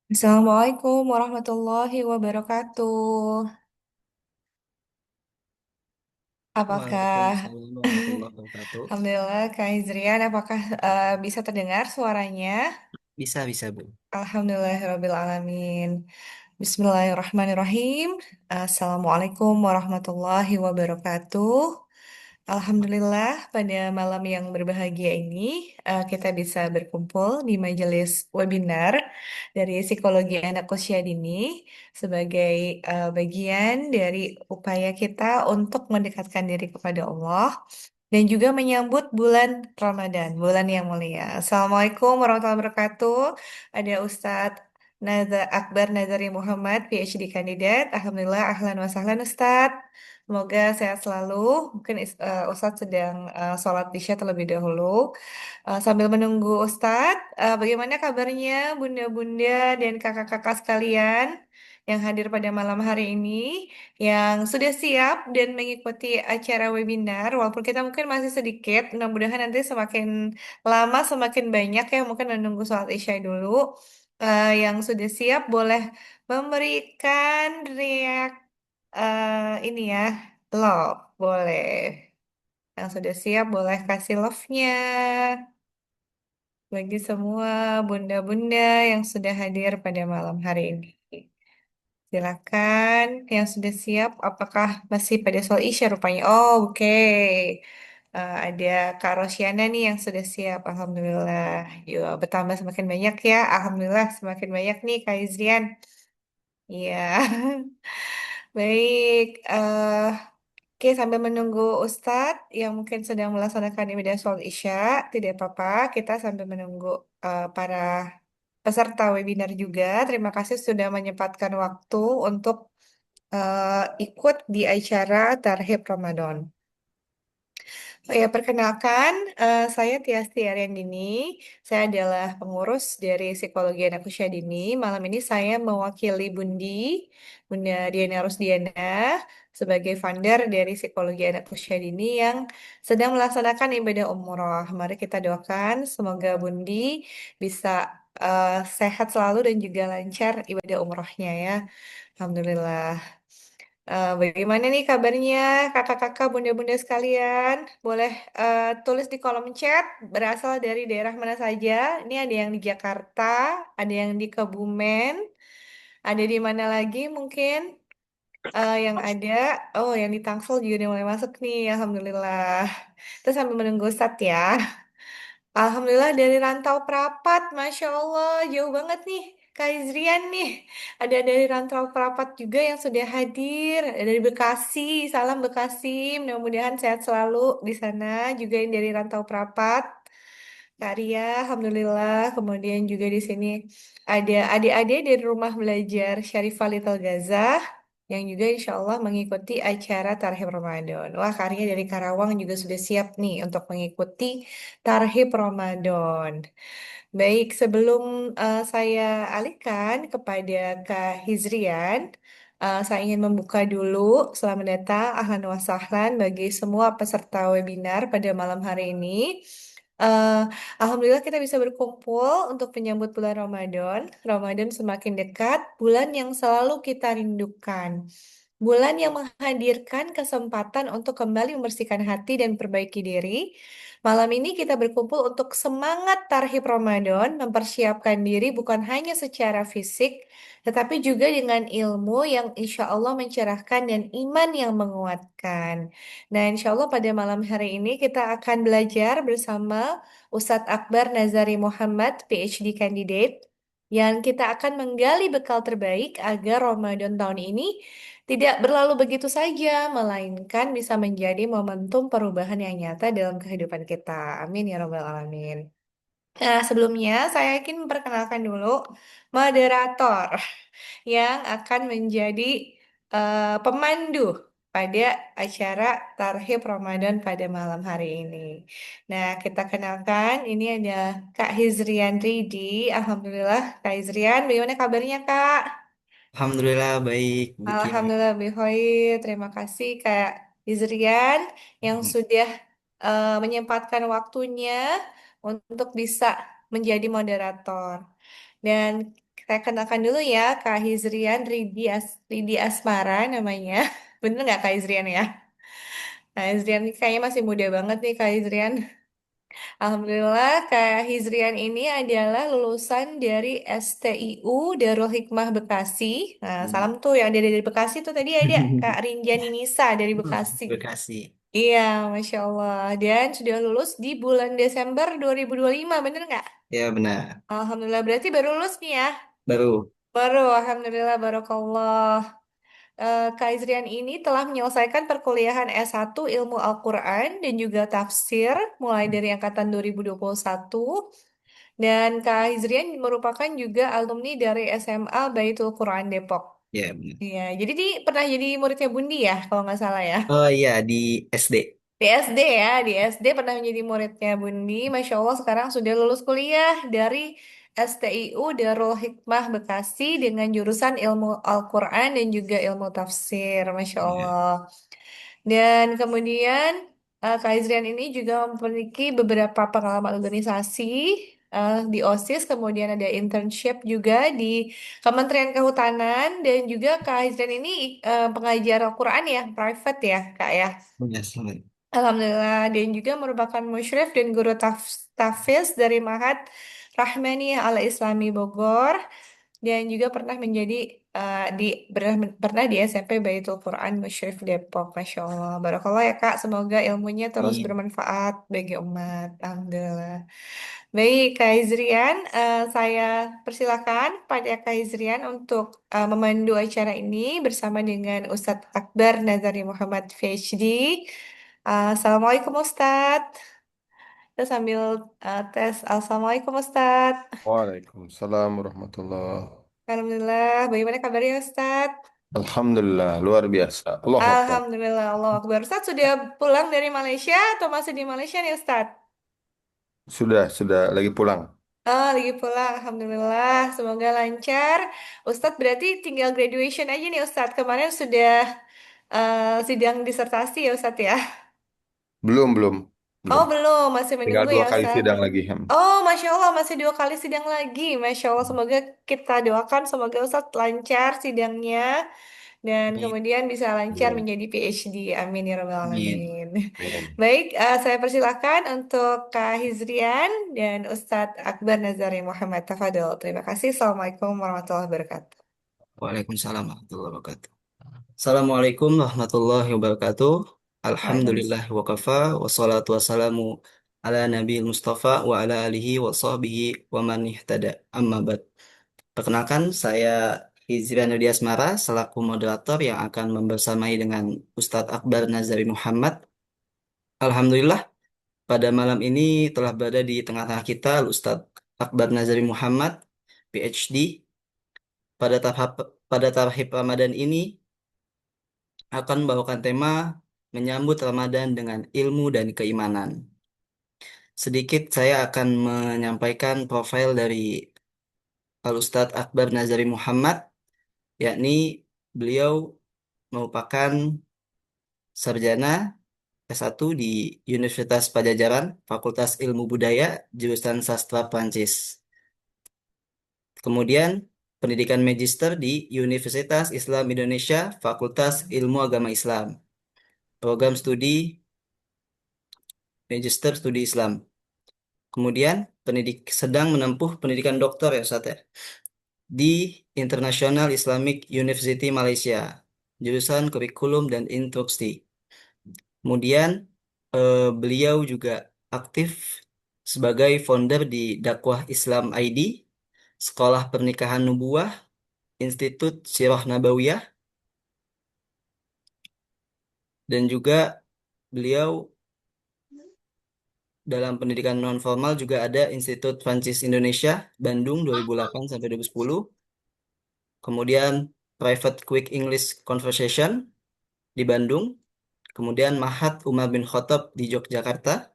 Assalamualaikum warahmatullahi wabarakatuh. Apakah, Waalaikumsalam warahmatullahi wabarakatuh. Alhamdulillah, Kak Izrian, apakah bisa terdengar suaranya? Bisa, Bu. Alhamdulillahirrabbilalamin. Bismillahirrahmanirrahim. Assalamualaikum warahmatullahi wabarakatuh. Alhamdulillah, pada malam yang berbahagia ini, kita bisa berkumpul di majelis webinar dari Psikologi Anak Usia Dini sebagai bagian dari upaya kita untuk mendekatkan diri kepada Allah dan juga menyambut bulan Ramadan, bulan yang mulia. Assalamualaikum warahmatullahi wabarakatuh. Ada Ustadz Akbar Nazari Muhammad, PhD kandidat. Alhamdulillah, ahlan wa sahlan Ustadz. Semoga sehat selalu. Mungkin Ustadz sedang sholat isya terlebih dahulu. Sambil menunggu Ustadz, bagaimana kabarnya bunda-bunda dan kakak-kakak sekalian yang hadir pada malam hari ini, yang sudah siap dan mengikuti acara webinar, walaupun kita mungkin masih sedikit, mudah-mudahan nanti semakin lama semakin banyak yang mungkin menunggu sholat isya dulu. Yang sudah siap boleh memberikan ini ya, love, boleh. Yang sudah siap boleh kasih love-nya bagi semua bunda-bunda yang sudah hadir pada malam hari ini. Silakan yang sudah siap. Apakah masih pada soal Isya rupanya? Oh, oke. Ada Kak Rosyana nih yang sudah siap. Alhamdulillah. Yuk, bertambah semakin banyak ya. Alhamdulillah semakin banyak nih Kak Izrian. Iya. Baik. Oke, sambil menunggu Ustadz yang mungkin sedang melaksanakan ibadah sholat Isya, tidak apa-apa. Kita sambil menunggu para peserta webinar juga. Terima kasih sudah menyempatkan waktu untuk ikut di acara Tarhib Ramadan. Oh ya, perkenalkan, saya Tiasti Ariandini. Saya adalah pengurus dari Psikologi Anak Usia Dini. Malam ini saya mewakili Bunda Diana Rusdiana, sebagai founder dari Psikologi Anak Usia Dini yang sedang melaksanakan ibadah umroh. Mari kita doakan semoga Bundi bisa sehat selalu dan juga lancar ibadah umrohnya ya. Alhamdulillah. Bagaimana nih kabarnya kakak-kakak, bunda-bunda sekalian? Boleh tulis di kolom chat berasal dari daerah mana saja. Ini ada yang di Jakarta, ada yang di Kebumen, ada di mana lagi mungkin yang ada. Oh, yang di Tangsel juga udah mulai masuk nih, alhamdulillah. Terus sambil menunggu Ustadz ya. Alhamdulillah dari Rantau Prapat, Masya Allah, jauh banget nih. Kak Izrian nih, ada dari Rantau Prapat juga yang sudah hadir, ada dari Bekasi, salam Bekasi, mudah-mudahan sehat selalu di sana, juga yang dari Rantau Prapat, Kak Ria, Alhamdulillah, kemudian juga di sini ada adik-adik dari Rumah Belajar Syarifah Little Gaza, yang juga insya Allah mengikuti acara Tarhib Ramadan. Wah, Kak Ria dari Karawang juga sudah siap nih untuk mengikuti Tarhib Ramadan. Baik, sebelum saya alihkan kepada Kak Hizrian, saya ingin membuka dulu selamat datang, ahlan wa sahlan bagi semua peserta webinar pada malam hari ini. Eh, Alhamdulillah kita bisa berkumpul untuk menyambut bulan Ramadan. Ramadan semakin dekat, bulan yang selalu kita rindukan. Bulan yang menghadirkan kesempatan untuk kembali membersihkan hati dan perbaiki diri. Malam ini kita berkumpul untuk semangat Tarhib Ramadan, mempersiapkan diri bukan hanya secara fisik, tetapi juga dengan ilmu yang insya Allah mencerahkan dan iman yang menguatkan. Nah, insya Allah pada malam hari ini kita akan belajar bersama Ustadz Akbar Nazari Muhammad, PhD candidate, yang kita akan menggali bekal terbaik agar Ramadan tahun ini tidak berlalu begitu saja, melainkan bisa menjadi momentum perubahan yang nyata dalam kehidupan kita. Amin ya Rabbal 'Alamin. Nah, sebelumnya saya ingin memperkenalkan dulu moderator yang akan menjadi pemandu pada acara Tarhib Ramadan pada malam hari ini. Nah, kita kenalkan, ini ada Kak Hizrian Ridi. Alhamdulillah, Kak Hizrian, bagaimana kabarnya, Kak? Alhamdulillah baik, Bu Tia. Alhamdulillah, Bihoir. Terima kasih Kak Izrian yang sudah menyempatkan waktunya untuk bisa menjadi moderator. Dan Saya kenalkan dulu ya, Kak Hizrian Ridi Asmara namanya. Bener nggak Kak Hizrian ya? Kak Hizrian ini kayaknya masih muda banget nih Kak Hizrian. Alhamdulillah, Kak Hizrian ini adalah lulusan dari STIU Darul Hikmah Bekasi. Nah, Hmm. salam tuh yang dari Bekasi tuh tadi ada Kak Rinjani Nisa dari Bekasi. Bekasi. Iya, Masya Allah. Dan sudah lulus di bulan Desember 2025, bener nggak? Ya benar. Alhamdulillah, berarti baru lulus nih ya? Baru. Baru, Alhamdulillah, Barakallah. Kak Izrian ini telah menyelesaikan perkuliahan S1 Ilmu Al-Quran dan juga Tafsir mulai dari angkatan 2021. Dan Kak Izrian merupakan juga alumni dari SMA Baitul Quran Depok. Ya benar. Iya, jadi pernah jadi muridnya Bundi ya, kalau nggak salah ya. Oh iya di SD. Di SD ya, di SD pernah menjadi muridnya Bundi. Masya Allah sekarang sudah lulus kuliah dari STIU Darul Hikmah Bekasi dengan jurusan ilmu Al-Quran dan juga ilmu tafsir. Masya Ya. Allah. Dan kemudian Kak Izrian ini juga memiliki beberapa pengalaman organisasi di OSIS, kemudian ada internship juga di Kementerian Kehutanan dan juga Kak Izrian ini pengajar Al-Quran ya, private ya Kak ya. Ya, selamat. Alhamdulillah, dan juga merupakan musyrif dan guru tahfiz dari Mahat Rahmaniyah Al Islami Bogor dan juga pernah menjadi pernah di SMP Baitul Quran Musyrif Depok. Masya Allah. Barakallah ya Kak, semoga ilmunya terus Amin. bermanfaat bagi umat. Alhamdulillah. Baik, Kak Izrian, saya persilakan pada Kak Izrian untuk memandu acara ini bersama dengan Ustadz Akbar Nazari Muhammad PhD. Assalamualaikum Ustadz. Kita sambil tes. Assalamualaikum Ustadz. Waalaikumsalam warahmatullah. Alhamdulillah. Bagaimana kabarnya Ustadz? Alhamdulillah, luar biasa. Allahu Akbar. Alhamdulillah. Allah Akbar. Ustadz sudah pulang dari Malaysia atau masih di Malaysia nih Ustadz? Sudah lagi pulang. Oh, lagi pulang. Alhamdulillah. Semoga lancar. Ustadz berarti tinggal graduation aja nih Ustadz. Kemarin sudah sidang disertasi ya Ustadz ya? Belum, Oh, belum. belum. Masih Tinggal menunggu dua ya kali Ustadz. sidang lagi. Oh, Masya Allah, masih 2 kali sidang lagi. Masya Allah, semoga kita doakan, semoga Ustadz lancar sidangnya. Dan Amin. kemudian bisa lancar Amin. menjadi PhD. Amin ya Rabbal Amin. Alamin. Amin. Baik, saya persilahkan untuk Kak Hizrian dan Ustadz Akbar Nazari Muhammad Tafadol. Terima kasih. Assalamualaikum warahmatullahi wabarakatuh. Waalaikumsalam warahmatullahi wabarakatuh. Assalamualaikum warahmatullahi wabarakatuh. Alhamdulillah Waalaikumsalam. wa kafa wassalatu wassalamu ala nabi Mustafa wa ala alihi wa sahbihi wa man ihtada amma ba'd. Perkenalkan saya Hizrian Yudi Asmara selaku moderator yang akan membersamai dengan Ustadz Akbar Nazari Muhammad. Alhamdulillah pada malam ini telah berada di tengah-tengah kita Ustadz Akbar Nazari Muhammad PhD pada tahap Ramadan ini akan membawakan tema menyambut Ramadan dengan ilmu dan keimanan. Sedikit saya akan menyampaikan profil dari Al-Ustadz Akbar Nazari Muhammad, yakni beliau merupakan sarjana S1 di Universitas Pajajaran, Fakultas Ilmu Budaya, jurusan Sastra Prancis. Kemudian pendidikan magister di Universitas Islam Indonesia, Fakultas Ilmu Agama Islam. Program studi Magister Studi Islam. Kemudian sedang menempuh pendidikan doktor ya Ustaz ya, di International Islamic University Malaysia, jurusan kurikulum dan instruksi. Kemudian beliau juga aktif sebagai founder di Dakwah Islam ID, Sekolah Pernikahan Nubuah, Institut Sirah Nabawiyah, dan juga beliau dalam pendidikan non formal juga ada Institut Prancis Indonesia, Bandung 2008 sampai 2010. Kemudian Private Quick English Conversation di Bandung, kemudian Mahat Umar bin Khattab di Yogyakarta,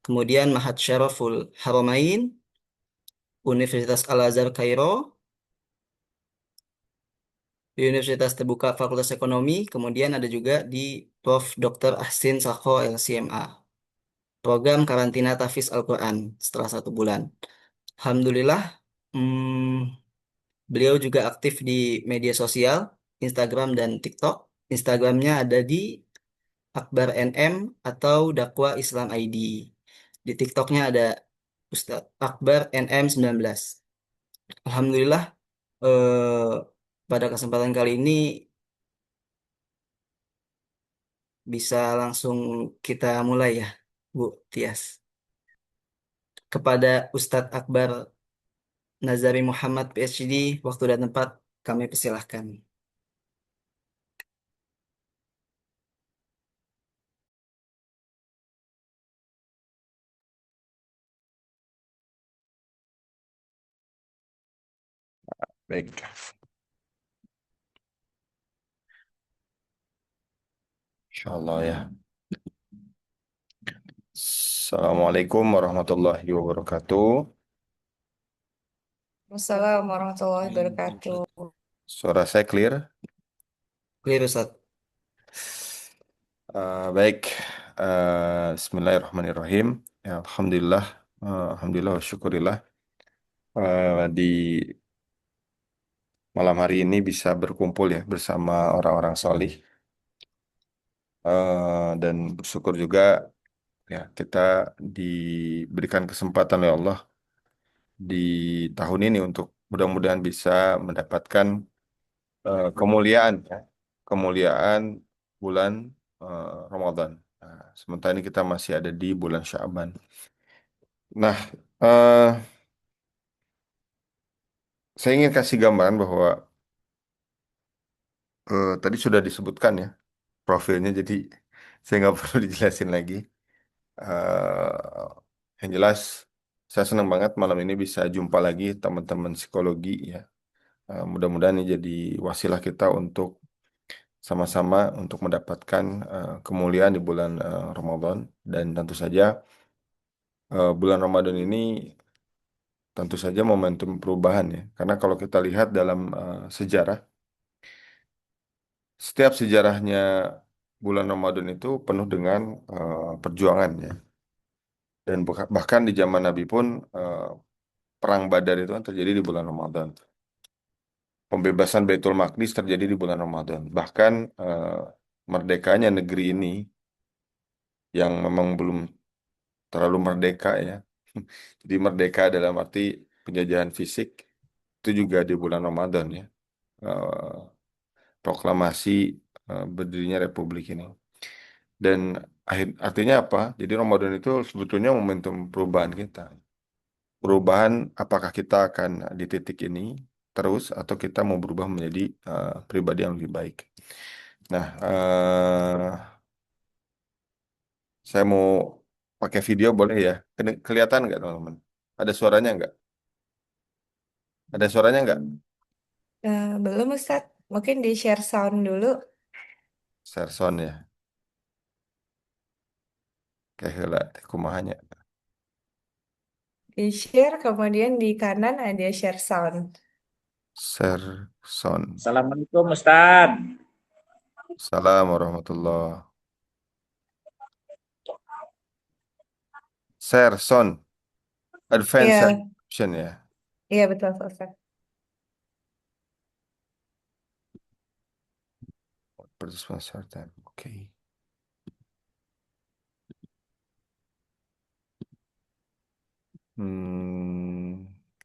kemudian Mahat Syaraful Haramain, Universitas Al-Azhar Kairo, di Universitas Terbuka Fakultas Ekonomi, kemudian ada juga di Prof. Dr. Ahsin Sakho LCMA, program karantina tahfiz Al-Quran setelah 1 bulan. Alhamdulillah, hmm, Beliau juga aktif di media sosial, Instagram dan TikTok. Instagramnya ada di Akbar NM atau Dakwah Islam ID. Di TikToknya ada Ustadz Akbar NM 19. Alhamdulillah, eh, pada kesempatan kali ini bisa langsung kita mulai ya, Bu Tias. Kepada Ustadz Akbar Nazari Muhammad PhD, waktu dan tempat kami persilahkan. Baik. Insyaallah ya. Assalamualaikum warahmatullahi wabarakatuh. Wassalamualaikum warahmatullahi wabarakatuh. Suara saya clear? Clear, Ustadz. Baik. Bismillahirrahmanirrahim. Ya, Alhamdulillah. Alhamdulillah wa syukurillah. Di malam hari ini bisa berkumpul ya bersama orang-orang solih. Dan bersyukur juga ya kita diberikan kesempatan oleh Allah di tahun ini untuk mudah-mudahan bisa mendapatkan kemuliaan ya. Kemuliaan bulan Ramadan. Nah, sementara ini kita masih ada di bulan Sya'ban. Nah, eh, saya ingin kasih gambaran bahwa tadi sudah disebutkan ya profilnya, jadi saya nggak perlu dijelasin lagi. Eh, yang jelas, saya senang banget malam ini bisa jumpa lagi teman-teman psikologi ya. Mudah-mudahan ini jadi wasilah kita untuk sama-sama untuk mendapatkan kemuliaan di bulan Ramadan, dan tentu saja bulan Ramadan ini tentu saja momentum perubahan ya. Karena kalau kita lihat dalam sejarah, setiap sejarahnya bulan Ramadan itu penuh dengan perjuangan ya. Dan bahkan di zaman Nabi pun perang Badar itu kan terjadi di bulan Ramadan. Pembebasan Baitul Maqdis terjadi di bulan Ramadan. Bahkan merdekanya negeri ini yang memang belum terlalu merdeka ya. Jadi merdeka dalam arti penjajahan fisik itu juga di bulan Ramadan ya. Eh, Proklamasi berdirinya Republik ini. Dan artinya apa? Jadi Ramadan itu sebetulnya momentum perubahan kita. Perubahan, apakah kita akan di titik ini terus atau kita mau berubah menjadi pribadi yang lebih baik. Nah, saya mau pakai video boleh ya? Kelihatan nggak teman-teman? Ada suaranya nggak? Ada suaranya nggak? Belum Ustadz, mungkin di share sound dulu. Serson ya. Kayak heula teh kumahanya. Di share, kemudian di kanan ada share sound. Serson. Assalamualaikum Ustaz. Salam warahmatullah. Serson. Advanced Iya, option ya. iya betul Ustadz. Participant start time. Oke.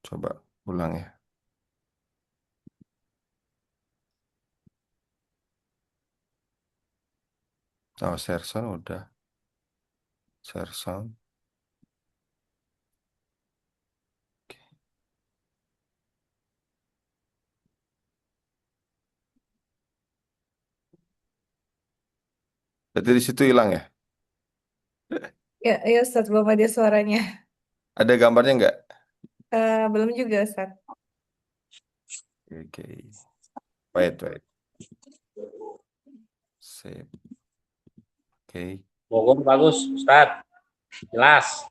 Coba ulang ya. Oh, Serson udah. Serson. Oke. Berarti di situ hilang ya? Ya, iya Ustadz, belum ada suaranya. Ada gambarnya nggak? Belum juga Ustadz. Oke. Wait, wait. Save. Oke. Bogor bagus Ustaz. Jelas.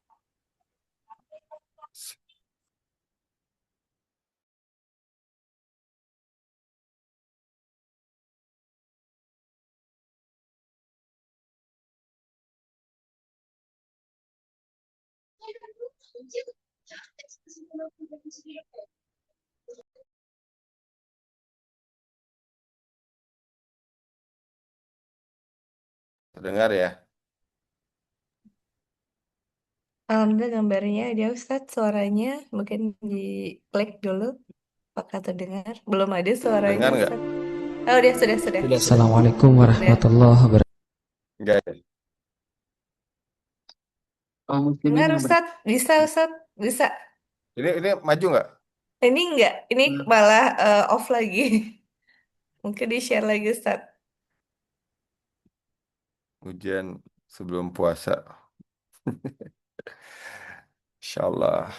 Terdengar ya? Alhamdulillah gambarnya ada Ustadz, suaranya mungkin di-klik dulu. Apakah terdengar? Belum ada suaranya Dengar nggak? Ustadz. Oh, udah, sudah. Sudah. Assalamualaikum Udah. warahmatullahi wabarakatuh. Enggak ya? Oh, muslimin Dengar yang Ustadz, bisa Ustadz, bisa. Ini maju nggak? Ini enggak, ini malah off lagi. Mungkin di-share lagi Ustadz. Ujian sebelum puasa. Insyaallah.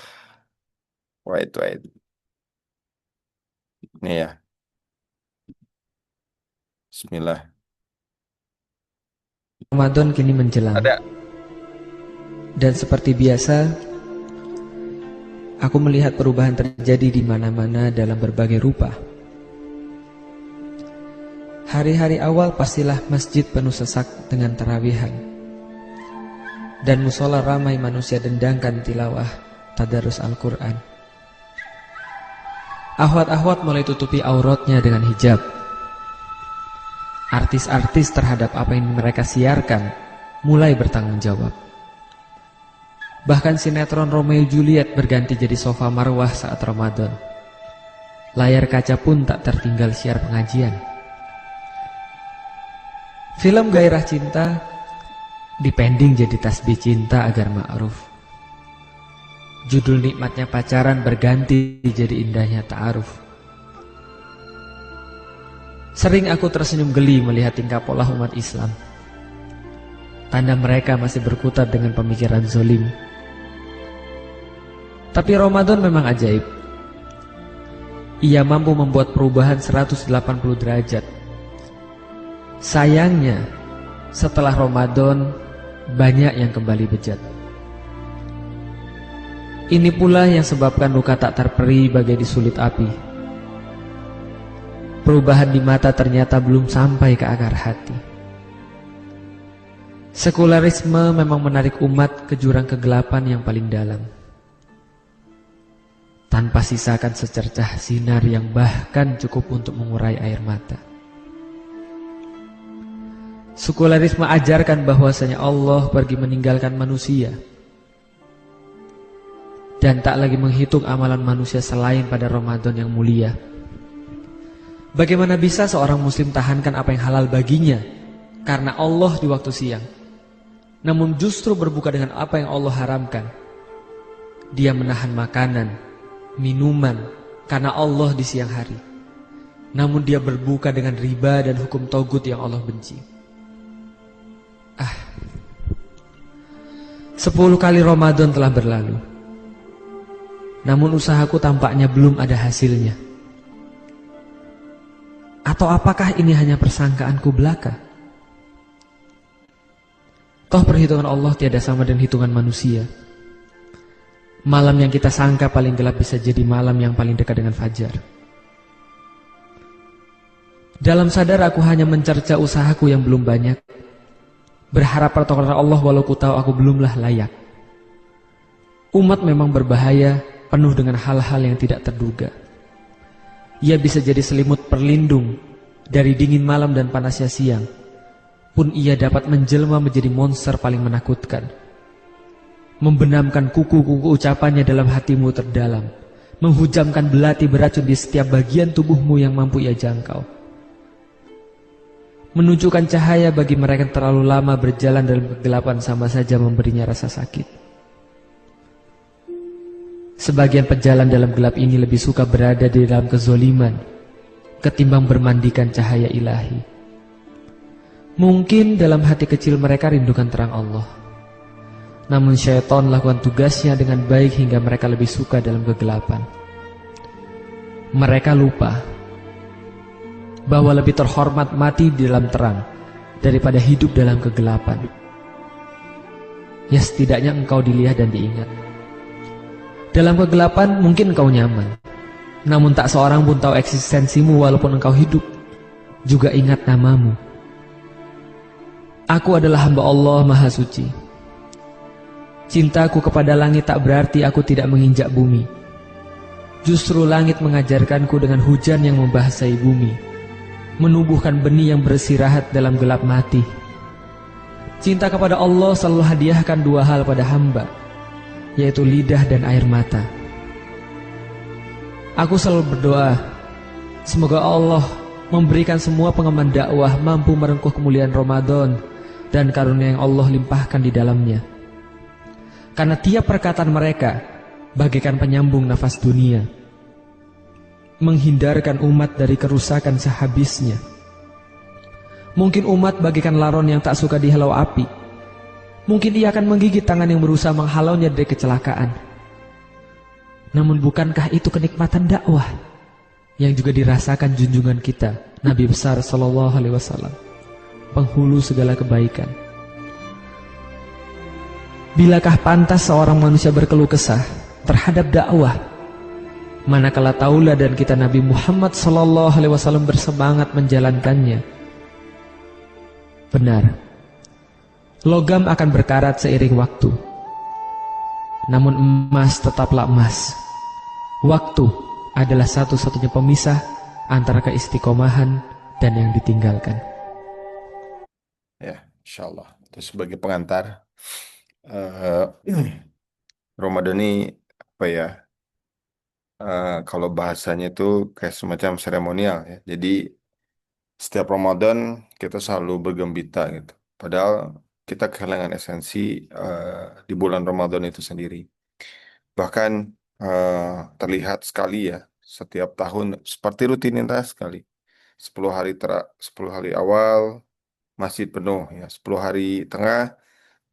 Wait. Nih ya. Bismillah. Ramadan kini menjelang. Ada. Dan seperti biasa, aku melihat perubahan terjadi di mana-mana dalam berbagai rupa. Hari-hari awal pastilah masjid penuh sesak dengan tarawihan, dan musola ramai manusia dendangkan tilawah tadarus Al-Quran. Ahwat-ahwat mulai tutupi auratnya dengan hijab. Artis-artis terhadap apa yang mereka siarkan mulai bertanggung jawab. Bahkan sinetron Romeo Juliet berganti jadi sofa marwah saat Ramadan. Layar kaca pun tak tertinggal siar pengajian. Film gairah cinta dipending jadi tasbih cinta agar ma'ruf. Judul nikmatnya pacaran berganti jadi indahnya ta'aruf. Sering aku tersenyum geli melihat tingkah pola umat Islam. Tanda mereka masih berkutat dengan pemikiran zolim. Tapi Ramadan memang ajaib. Ia mampu membuat perubahan 180 derajat. Sayangnya, setelah Ramadan banyak yang kembali bejat. Ini pula yang sebabkan luka tak terperi bagai disulit api. Perubahan di mata ternyata belum sampai ke akar hati. Sekularisme memang menarik umat ke jurang kegelapan yang paling dalam, tanpa sisakan secercah sinar yang bahkan cukup untuk mengurai air mata. Sekularisme ajarkan bahwasanya Allah pergi meninggalkan manusia dan tak lagi menghitung amalan manusia selain pada Ramadan yang mulia. Bagaimana bisa seorang muslim tahankan apa yang halal baginya karena Allah di waktu siang, namun justru berbuka dengan apa yang Allah haramkan? Dia menahan makanan, minuman karena Allah di siang hari, namun dia berbuka dengan riba dan hukum togut yang Allah benci. 10 kali Ramadan telah berlalu, namun usahaku tampaknya belum ada hasilnya. Atau apakah ini hanya persangkaanku belaka? Toh perhitungan Allah tiada sama dengan hitungan manusia. Malam yang kita sangka paling gelap bisa jadi malam yang paling dekat dengan fajar. Dalam sadar aku hanya mencerca usahaku yang belum banyak, berharap pertolongan Allah walau ku tahu aku belumlah layak. Umat memang berbahaya, penuh dengan hal-hal yang tidak terduga. Ia bisa jadi selimut perlindung dari dingin malam dan panasnya siang, pun ia dapat menjelma menjadi monster paling menakutkan. Membenamkan kuku-kuku ucapannya dalam hatimu terdalam, menghujamkan belati beracun di setiap bagian tubuhmu yang mampu ia jangkau. Menunjukkan cahaya bagi mereka yang terlalu lama berjalan dalam kegelapan sama saja memberinya rasa sakit. Sebagian pejalan dalam gelap ini lebih suka berada di dalam kezoliman ketimbang bermandikan cahaya ilahi. Mungkin dalam hati kecil mereka rindukan terang Allah, namun syaitan lakukan tugasnya dengan baik hingga mereka lebih suka dalam kegelapan. Mereka lupa bahwa lebih terhormat mati di dalam terang daripada hidup dalam kegelapan. Ya, setidaknya engkau dilihat dan diingat. Dalam kegelapan mungkin engkau nyaman, namun tak seorang pun tahu eksistensimu walaupun engkau hidup, juga ingat namamu. Aku adalah hamba Allah Maha Suci. Cintaku kepada langit tak berarti aku tidak menginjak bumi. Justru langit mengajarkanku dengan hujan yang membahasai bumi, menumbuhkan benih yang bersirahat dalam gelap mati. Cinta kepada Allah selalu hadiahkan dua hal pada hamba, yaitu lidah dan air mata. Aku selalu berdoa, semoga Allah memberikan semua pengemban dakwah mampu merengkuh kemuliaan Ramadan dan karunia yang Allah limpahkan di dalamnya. Karena tiap perkataan mereka bagaikan penyambung nafas dunia, menghindarkan umat dari kerusakan sehabisnya. Mungkin umat bagaikan laron yang tak suka dihalau api. Mungkin ia akan menggigit tangan yang berusaha menghalaunya dari kecelakaan. Namun bukankah itu kenikmatan dakwah yang juga dirasakan junjungan kita, Nabi besar Sallallahu Alaihi Wasallam, penghulu segala kebaikan. Bilakah pantas seorang manusia berkeluh kesah terhadap dakwah, manakala tauladan kita Nabi Muhammad Sallallahu Alaihi Wasallam bersemangat menjalankannya? Benar, logam akan berkarat seiring waktu, namun emas tetaplah emas. Waktu adalah satu-satunya pemisah antara keistiqomahan dan yang ditinggalkan. Ya, insya Allah. Terus sebagai pengantar, eh, Ramadan ini apa ya? Kalau bahasanya itu kayak semacam seremonial ya. Jadi setiap Ramadan kita selalu bergembira gitu. Padahal kita kehilangan esensi di bulan Ramadan itu sendiri. Bahkan eh, terlihat sekali ya setiap tahun seperti rutinitas sekali. 10 hari awal masih penuh ya. 10 hari tengah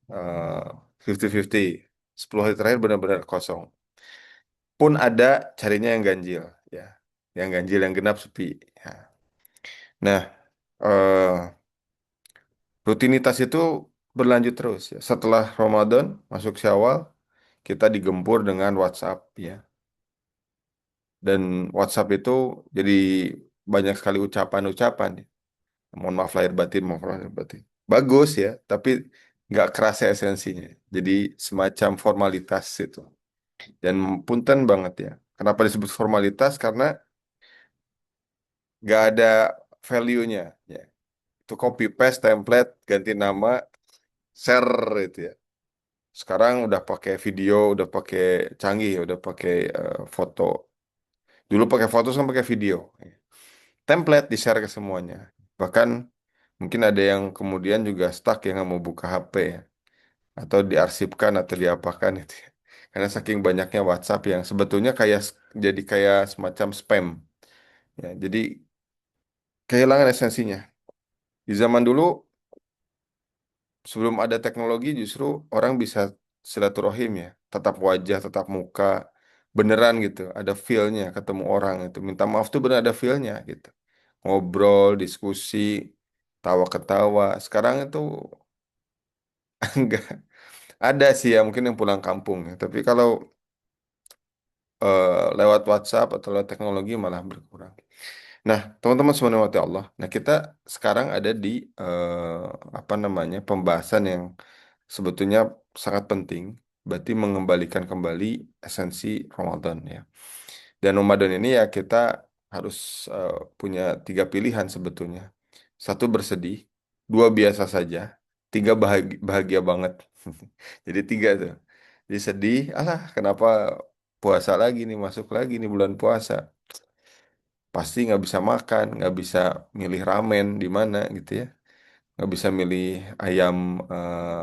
50-50. 10 hari terakhir benar-benar kosong. Pun ada carinya yang ganjil ya. Yang ganjil yang genap sepi. Ya. Nah, eh, rutinitas itu berlanjut terus ya. Setelah Ramadan masuk Syawal, kita digempur dengan WhatsApp ya. Dan WhatsApp itu jadi banyak sekali ucapan-ucapan ya. Mohon maaf lahir batin, mohon maaf lahir batin. Bagus ya, tapi nggak kerasa esensinya. Jadi semacam formalitas itu. Dan punten banget ya. Kenapa disebut formalitas? Karena nggak ada value-nya ya. Itu copy paste template ganti nama share itu ya. Sekarang udah pakai video, udah pakai canggih, udah pakai foto. Dulu pakai foto sama pakai video. Template di-share ke semuanya. Bahkan mungkin ada yang kemudian juga stuck yang nggak mau buka HP ya. Atau diarsipkan atau diapakan itu ya. Karena saking banyaknya WhatsApp yang sebetulnya kayak jadi kayak semacam spam. Ya, jadi kehilangan esensinya. Di zaman dulu sebelum ada teknologi justru orang bisa silaturahim ya, tatap wajah, tatap muka, beneran gitu, ada feel-nya, ketemu orang itu, minta maaf tuh bener ada feel-nya gitu, ngobrol, diskusi, tawa-ketawa. Sekarang itu enggak ada sih ya mungkin yang pulang kampung ya, tapi kalau lewat WhatsApp atau lewat teknologi malah berkurang. Nah, teman-teman semuanya mati Allah. Nah, kita sekarang ada di apa namanya pembahasan yang sebetulnya sangat penting. Berarti mengembalikan kembali esensi Ramadan ya. Dan Ramadan ini ya kita harus punya tiga pilihan sebetulnya. Satu bersedih, dua biasa saja, tiga bahagia, bahagia banget. Jadi tiga tuh. Jadi sedih, alah kenapa puasa lagi nih, masuk lagi nih bulan puasa pasti nggak bisa makan, nggak bisa milih ramen di mana gitu ya, nggak bisa milih ayam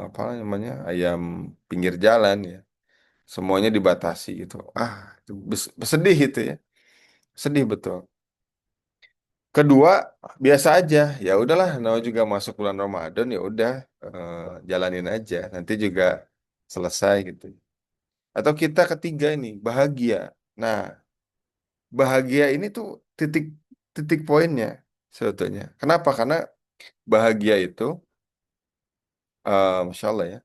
apa namanya ayam pinggir jalan ya, semuanya dibatasi gitu. Itu sedih gitu ya, sedih betul. Kedua biasa aja, ya udahlah, nah juga masuk bulan Ramadan ya udah eh, jalanin aja, nanti juga selesai gitu. Atau kita ketiga ini bahagia. Nah, bahagia ini tuh titik titik poinnya sebetulnya. Kenapa? Karena bahagia itu, Masya Allah ya,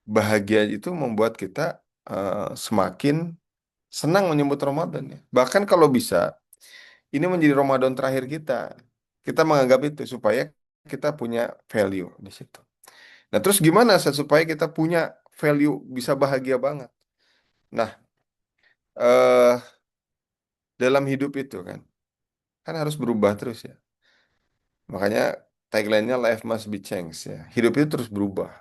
bahagia itu membuat kita semakin senang menyambut Ramadan ya. Bahkan kalau bisa, ini menjadi Ramadan terakhir kita. Kita menganggap itu supaya kita punya value di situ. Nah, terus gimana supaya kita punya value bisa bahagia banget? Nah, eh dalam hidup itu kan harus berubah terus ya. Makanya tagline-nya life must be changed ya. Hidup itu terus berubah.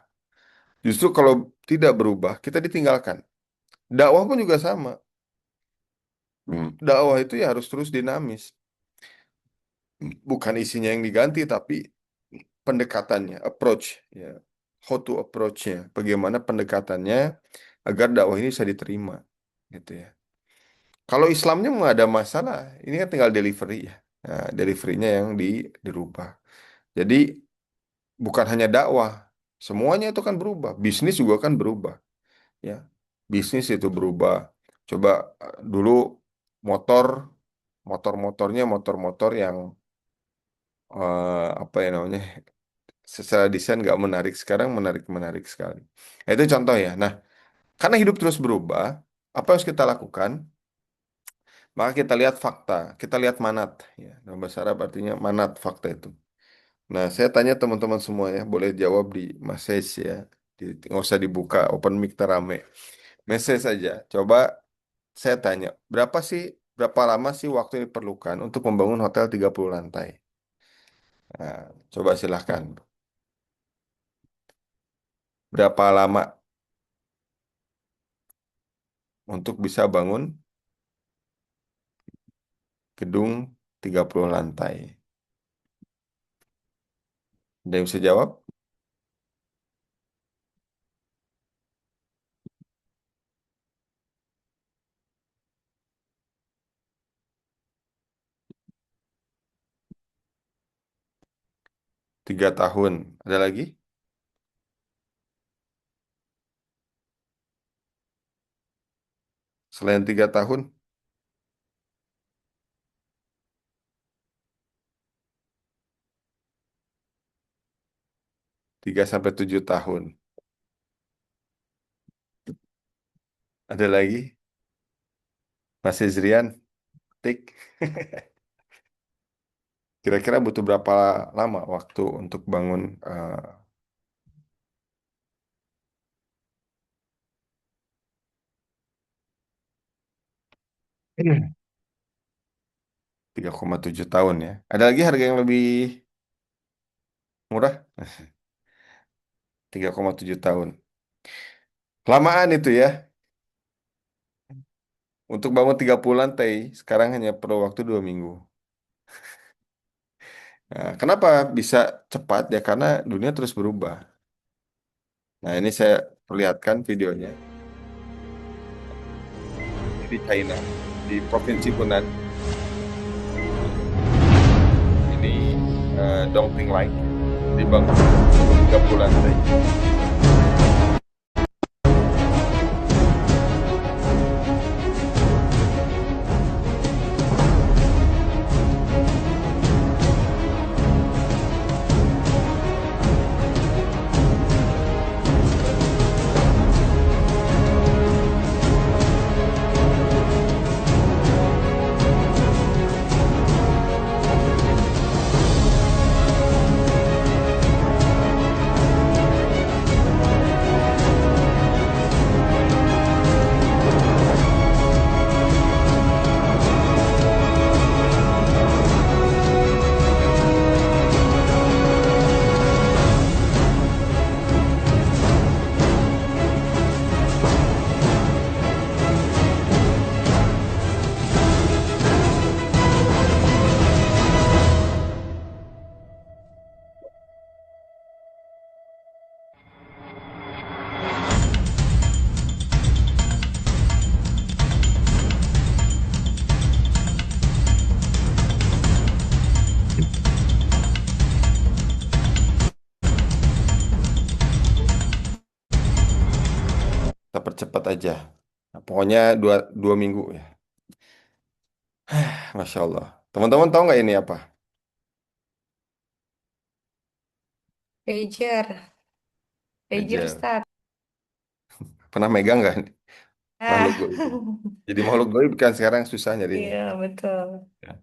Justru kalau tidak berubah, kita ditinggalkan. Dakwah pun juga sama. Dakwah itu ya harus terus dinamis. Bukan isinya yang diganti, tapi pendekatannya, approach ya. How to approach-nya. Bagaimana pendekatannya agar dakwah ini bisa diterima gitu ya. Kalau Islamnya nggak ada masalah, ini kan tinggal delivery ya. Nah, deliverynya yang dirubah. Jadi bukan hanya dakwah, semuanya itu kan berubah. Bisnis juga kan berubah, ya. Bisnis itu berubah. Coba dulu motor, motor-motornya motor-motor yang apa ya namanya, secara desain nggak menarik. Sekarang menarik sekali. Nah, itu contoh ya. Nah, karena hidup terus berubah, apa yang harus kita lakukan? Maka kita lihat fakta, kita lihat manat. Ya, dalam bahasa Arab artinya manat, fakta itu. Nah, saya tanya teman-teman semua ya, boleh jawab di message ya. Nggak usah dibuka, open mic terame. Message saja. Coba saya tanya, berapa lama sih waktu yang diperlukan untuk membangun hotel 30 lantai? Nah, coba silahkan. Berapa lama untuk bisa bangun gedung 30 lantai? Ada yang bisa jawab? 3 tahun. Ada lagi? Selain 3 tahun, 3 sampai 7 tahun. Ada lagi? Mas Izrian, tik. Kira-kira butuh berapa lama waktu untuk bangun 3,7 tahun ya? Ada lagi harga yang lebih murah? 3,7 tahun. Lamaan itu ya. Untuk bangun 30 lantai, sekarang hanya perlu waktu 2 minggu. Nah, kenapa bisa cepat? Ya karena dunia terus berubah. Nah, ini saya perlihatkan videonya. Ini di China, di Provinsi Hunan. Ini Dongting Lake, dibangun 30 lantai. Kita percepat aja. Nah, pokoknya 2 minggu ya. Masya Allah. Teman-teman tahu nggak ini apa? Pager. Pager Aja. Ustaz. Pernah megang nggak nih makhluk Ah, goib ini? Jadi makhluk goib kan sekarang susah nyarinya. iya betul. Ya.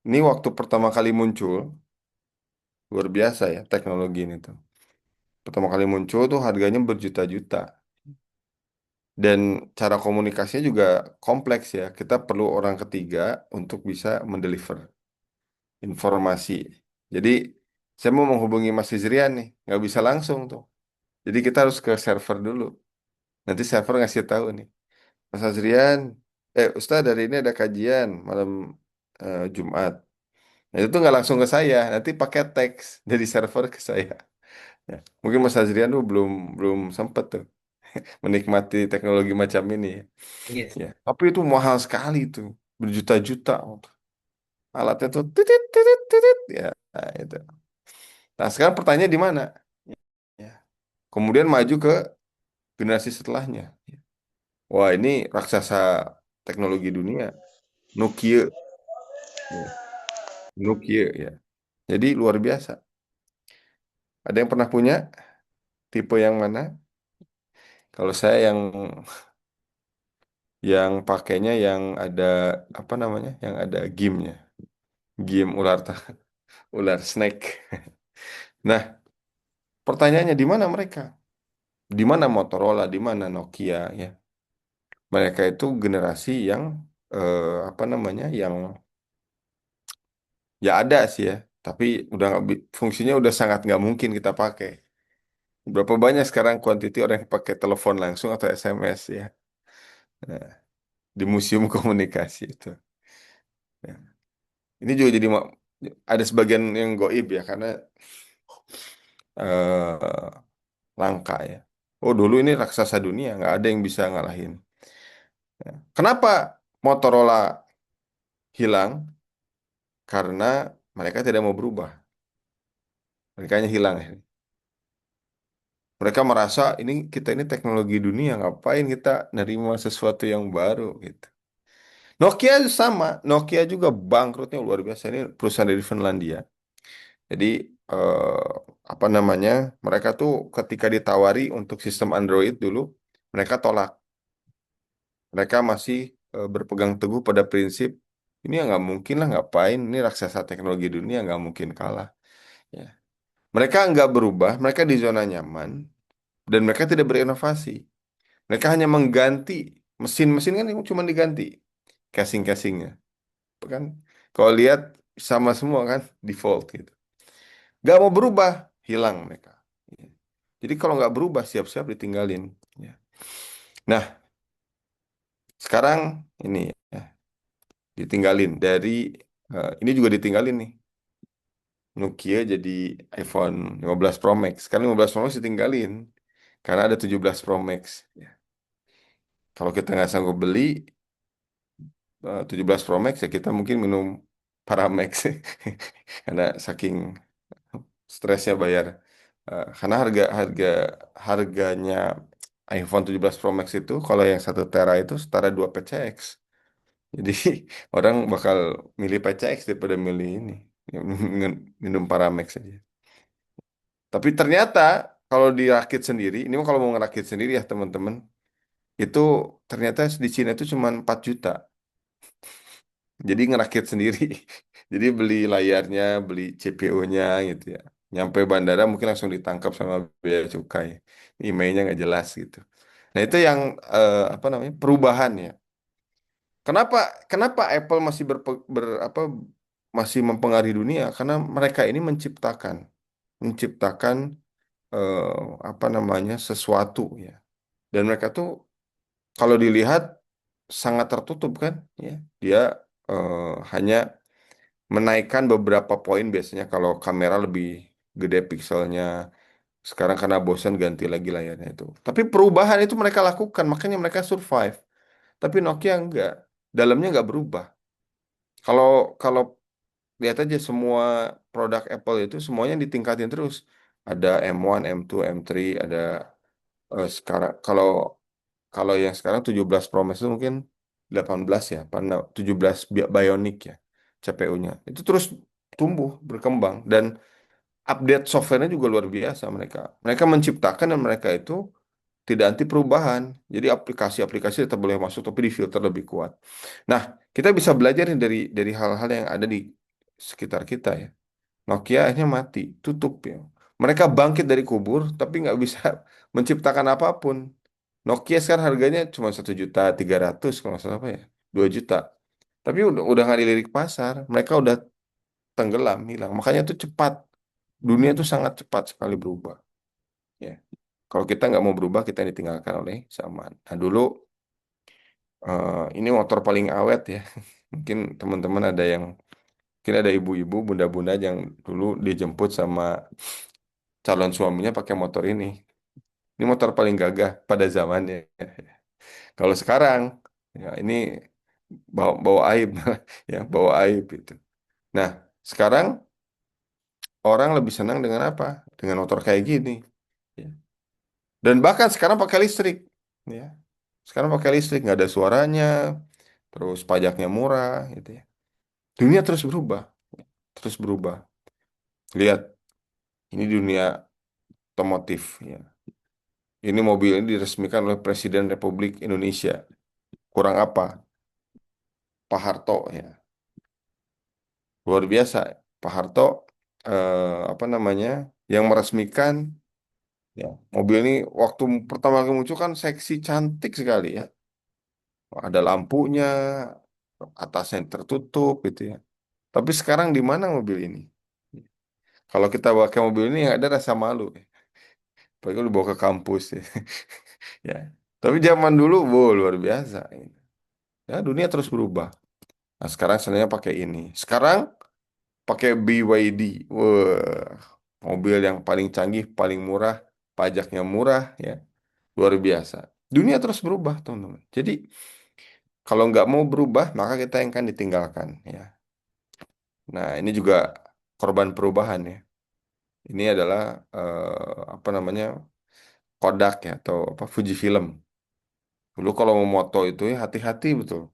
Ini waktu pertama kali muncul, luar biasa ya teknologi ini tuh. Pertama kali muncul tuh harganya berjuta-juta. Dan cara komunikasinya juga kompleks ya. Kita perlu orang ketiga untuk bisa mendeliver informasi. Jadi Saya mau menghubungi Mas Hizrian nih, nggak bisa langsung tuh. Jadi kita harus ke server dulu. Nanti server ngasih tahu nih, Mas Hizrian, Ustadz dari ini ada kajian malam Jumat. Nah, itu nggak langsung ke saya, nanti pakai teks dari server ke saya. Ya. Mungkin Mas Hizrian tuh belum belum sempet tuh menikmati teknologi macam ini. Yes. Ya, tapi itu mahal sekali tuh, berjuta-juta. Alatnya tuh titit titit titit ya, nah, itu. Nah, sekarang pertanyaannya di mana? Ya. Kemudian maju ke generasi setelahnya. Wah, ini raksasa teknologi dunia, Nokia, ya. Nokia ya. Jadi luar biasa. Ada yang pernah punya tipe yang mana? Kalau saya yang pakainya yang ada apa namanya? Yang ada gamenya, game ular ular snake. Nah, pertanyaannya di mana mereka? Di mana Motorola? Di mana Nokia? Ya, mereka itu generasi yang apa namanya? Yang ya ada sih ya, tapi udah fungsinya udah sangat nggak mungkin kita pakai. Berapa banyak sekarang kuantiti orang yang pakai telepon langsung atau SMS ya? Nah, di museum komunikasi itu. Ya. Ini juga jadi ada sebagian yang goib ya karena eh, langka ya. Oh dulu ini raksasa dunia, nggak ada yang bisa ngalahin. Ya. Kenapa Motorola hilang? Karena mereka tidak mau berubah. Mereka hanya hilang ya. Mereka merasa kita ini teknologi dunia, ngapain kita nerima sesuatu yang baru gitu. Nokia sama, Nokia juga bangkrutnya luar biasa. Ini perusahaan dari Finlandia. Jadi eh, apa namanya? Mereka tuh ketika ditawari untuk sistem Android dulu, mereka tolak. Mereka masih berpegang teguh pada prinsip ini ya nggak mungkin lah, ngapain? Ini raksasa teknologi dunia nggak mungkin kalah. Ya. Mereka nggak berubah, mereka di zona nyaman dan mereka tidak berinovasi. Mereka hanya mengganti mesin-mesin kan yang cuma diganti casing-casingnya, kan? Kalau lihat sama semua kan default gitu. Gak mau berubah, hilang mereka. Ya. Jadi kalau nggak berubah siap-siap ditinggalin. Ya. Nah, sekarang ini ya, ditinggalin dari ini juga ditinggalin nih. Nokia jadi iPhone 15 Pro Max. Sekarang 15 Pro Max ditinggalin karena ada 17 Pro Max. Ya. Kalau kita nggak sanggup beli 17 Pro Max ya kita mungkin minum Paramex karena saking stresnya bayar. Karena harganya iPhone 17 Pro Max itu kalau yang 1 tera itu setara 2 PCX. Jadi orang bakal milih PCX daripada milih ini minum Paramex aja. Tapi ternyata kalau dirakit sendiri, ini mah kalau mau ngerakit sendiri ya teman-teman, itu ternyata di Cina itu cuma 4 juta. Jadi ngerakit sendiri. Jadi beli layarnya, beli CPU-nya gitu ya. Nyampe bandara mungkin langsung ditangkap sama bea cukai. Emailnya nggak jelas gitu. Nah itu yang apa namanya perubahan ya. Kenapa kenapa Apple masih masih mempengaruhi dunia? Karena mereka ini menciptakan eh, apa namanya sesuatu ya. Dan mereka tuh kalau dilihat sangat tertutup kan ya. Dia hanya menaikkan beberapa poin biasanya kalau kamera lebih gede pikselnya. Sekarang karena bosan ganti lagi layarnya itu. Tapi perubahan itu mereka lakukan, makanya mereka survive. Tapi Nokia enggak, dalamnya enggak berubah. Kalau kalau lihat aja semua produk Apple itu semuanya ditingkatin terus. Ada M1, M2, M3, ada sekarang kalau kalau yang sekarang 17 Pro Max itu mungkin 18 ya, karena 17 Bionic ya CPU-nya. Itu terus tumbuh, berkembang dan update softwarenya juga luar biasa mereka. Mereka menciptakan dan mereka itu tidak anti perubahan. Jadi aplikasi-aplikasi tetap boleh masuk tapi di filter lebih kuat. Nah, kita bisa belajar nih dari hal-hal yang ada di sekitar kita ya. Nokia akhirnya mati, tutup ya. Mereka bangkit dari kubur tapi nggak bisa menciptakan apapun. Nokia sekarang harganya cuma 1.300.000 kalau nggak salah apa ya, 2 juta. Tapi udah nggak dilirik pasar, mereka udah tenggelam, hilang. Makanya tuh cepat. Dunia itu sangat cepat sekali berubah. Ya. Kalau kita nggak mau berubah, kita yang ditinggalkan oleh zaman. Nah dulu ini motor paling awet ya. Mungkin teman-teman ada yang, mungkin ada ibu-ibu, bunda-bunda yang dulu dijemput sama calon suaminya pakai motor ini. Ini motor paling gagah pada zamannya. Kalau sekarang, ya ini bawa, bawa aib, ya bawa aib itu. Nah, sekarang orang lebih senang dengan apa? Dengan motor kayak gini. Ya. Dan bahkan sekarang pakai listrik. Ya. Sekarang pakai listrik, nggak ada suaranya, terus pajaknya murah, gitu ya. Dunia terus berubah, terus berubah. Lihat, ini dunia otomotif. Ya. Ini mobil ini diresmikan oleh Presiden Republik Indonesia. Kurang apa? Pak Harto ya. Luar biasa. Pak Harto apa namanya? Yang meresmikan ya. Mobil ini waktu pertama kali muncul kan seksi cantik sekali ya. Ada lampunya, atasnya yang tertutup gitu ya. Tapi sekarang di mana mobil ini? Kalau kita pakai mobil ini ada rasa malu. Apalagi kalau dibawa ke kampus ya. Ya. Tapi zaman dulu, wow, luar biasa. Ya, dunia terus berubah. Nah, sekarang sebenarnya pakai ini. Sekarang pakai BYD. Wah, mobil yang paling canggih, paling murah, pajaknya murah, ya, luar biasa. Dunia terus berubah, teman-teman. Jadi kalau nggak mau berubah, maka kita yang akan ditinggalkan, ya. Nah, ini juga korban perubahan, ya. Ini adalah apa namanya Kodak ya atau apa Fujifilm. Dulu kalau mau moto itu ya hati-hati betul.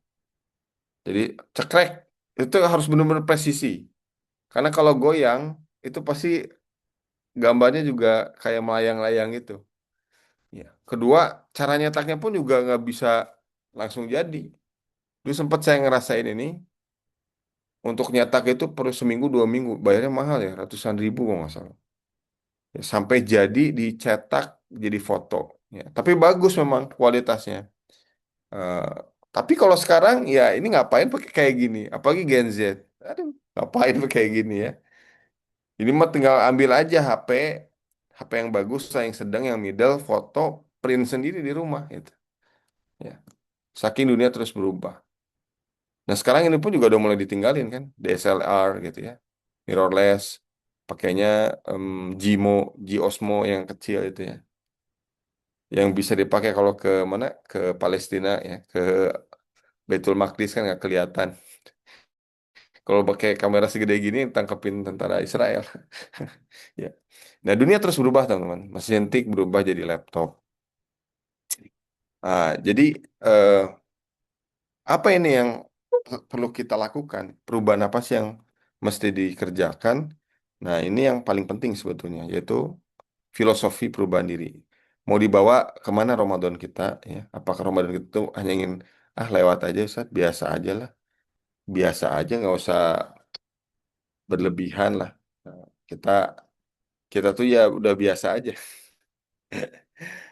Jadi cekrek itu harus benar-benar presisi. Karena kalau goyang itu pasti gambarnya juga kayak melayang-layang gitu. Ya. Kedua, cara nyetaknya pun juga nggak bisa langsung jadi. Dulu sempat saya ngerasain ini, untuk nyetak itu perlu seminggu 2 minggu, bayarnya mahal ya, ratusan ribu kalau nggak salah. Ya, sampai jadi dicetak jadi foto. Ya. Tapi bagus memang kualitasnya. Eh, tapi kalau sekarang ya ini ngapain pakai kayak gini? Apalagi Gen Z. Aduh, ngapain pakai kayak gini ya? Ini mah tinggal ambil aja HP yang bagus, yang sedang, yang middle, foto, print sendiri di rumah gitu. Ya. Saking dunia terus berubah. Nah sekarang ini pun juga udah mulai ditinggalin kan, DSLR gitu ya, mirrorless, pakainya em, Gmo, G-Osmo yang kecil itu ya, yang bisa dipakai kalau ke mana, ke Palestina ya, ke Baitul Maqdis kan nggak kelihatan. Kalau pakai kamera segede gini tangkepin tentara Israel. Ya. Nah dunia terus berubah teman-teman, mesin jentik berubah jadi laptop. Jadi eh, apa ini yang perlu kita lakukan? Perubahan apa sih yang mesti dikerjakan? Nah, ini yang paling penting sebetulnya, yaitu filosofi perubahan diri. Mau dibawa kemana Ramadan kita? Ya, apakah Ramadan kita tuh hanya ingin lewat aja, Ustaz, biasa aja lah, biasa aja, nggak usah berlebihan lah. Nah, kita kita tuh ya udah biasa aja,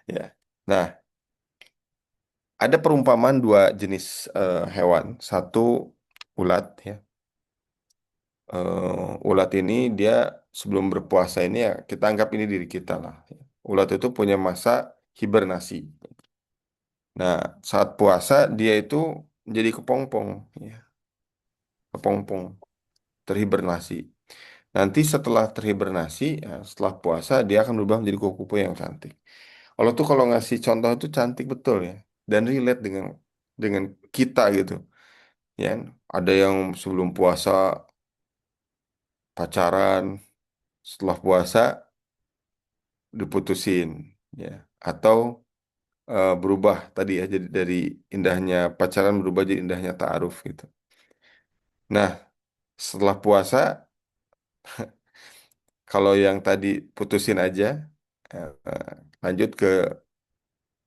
ya. Nah, ada perumpamaan dua jenis hewan. Satu ulat, ya. Ulat ini dia sebelum berpuasa ini ya kita anggap ini diri kita lah. Ulat itu punya masa hibernasi. Nah, saat puasa dia itu menjadi kepompong, ya, kepompong, terhibernasi. Nanti setelah terhibernasi, ya, setelah puasa dia akan berubah menjadi kupu-kupu yang cantik. Allah tuh kalau ngasih contoh itu cantik betul ya, dan relate dengan kita gitu, ya. Ada yang sebelum puasa pacaran, setelah puasa diputusin ya atau berubah tadi ya jadi dari indahnya pacaran berubah jadi indahnya ta'aruf gitu. Nah, setelah puasa kalau yang tadi putusin aja eh, lanjut ke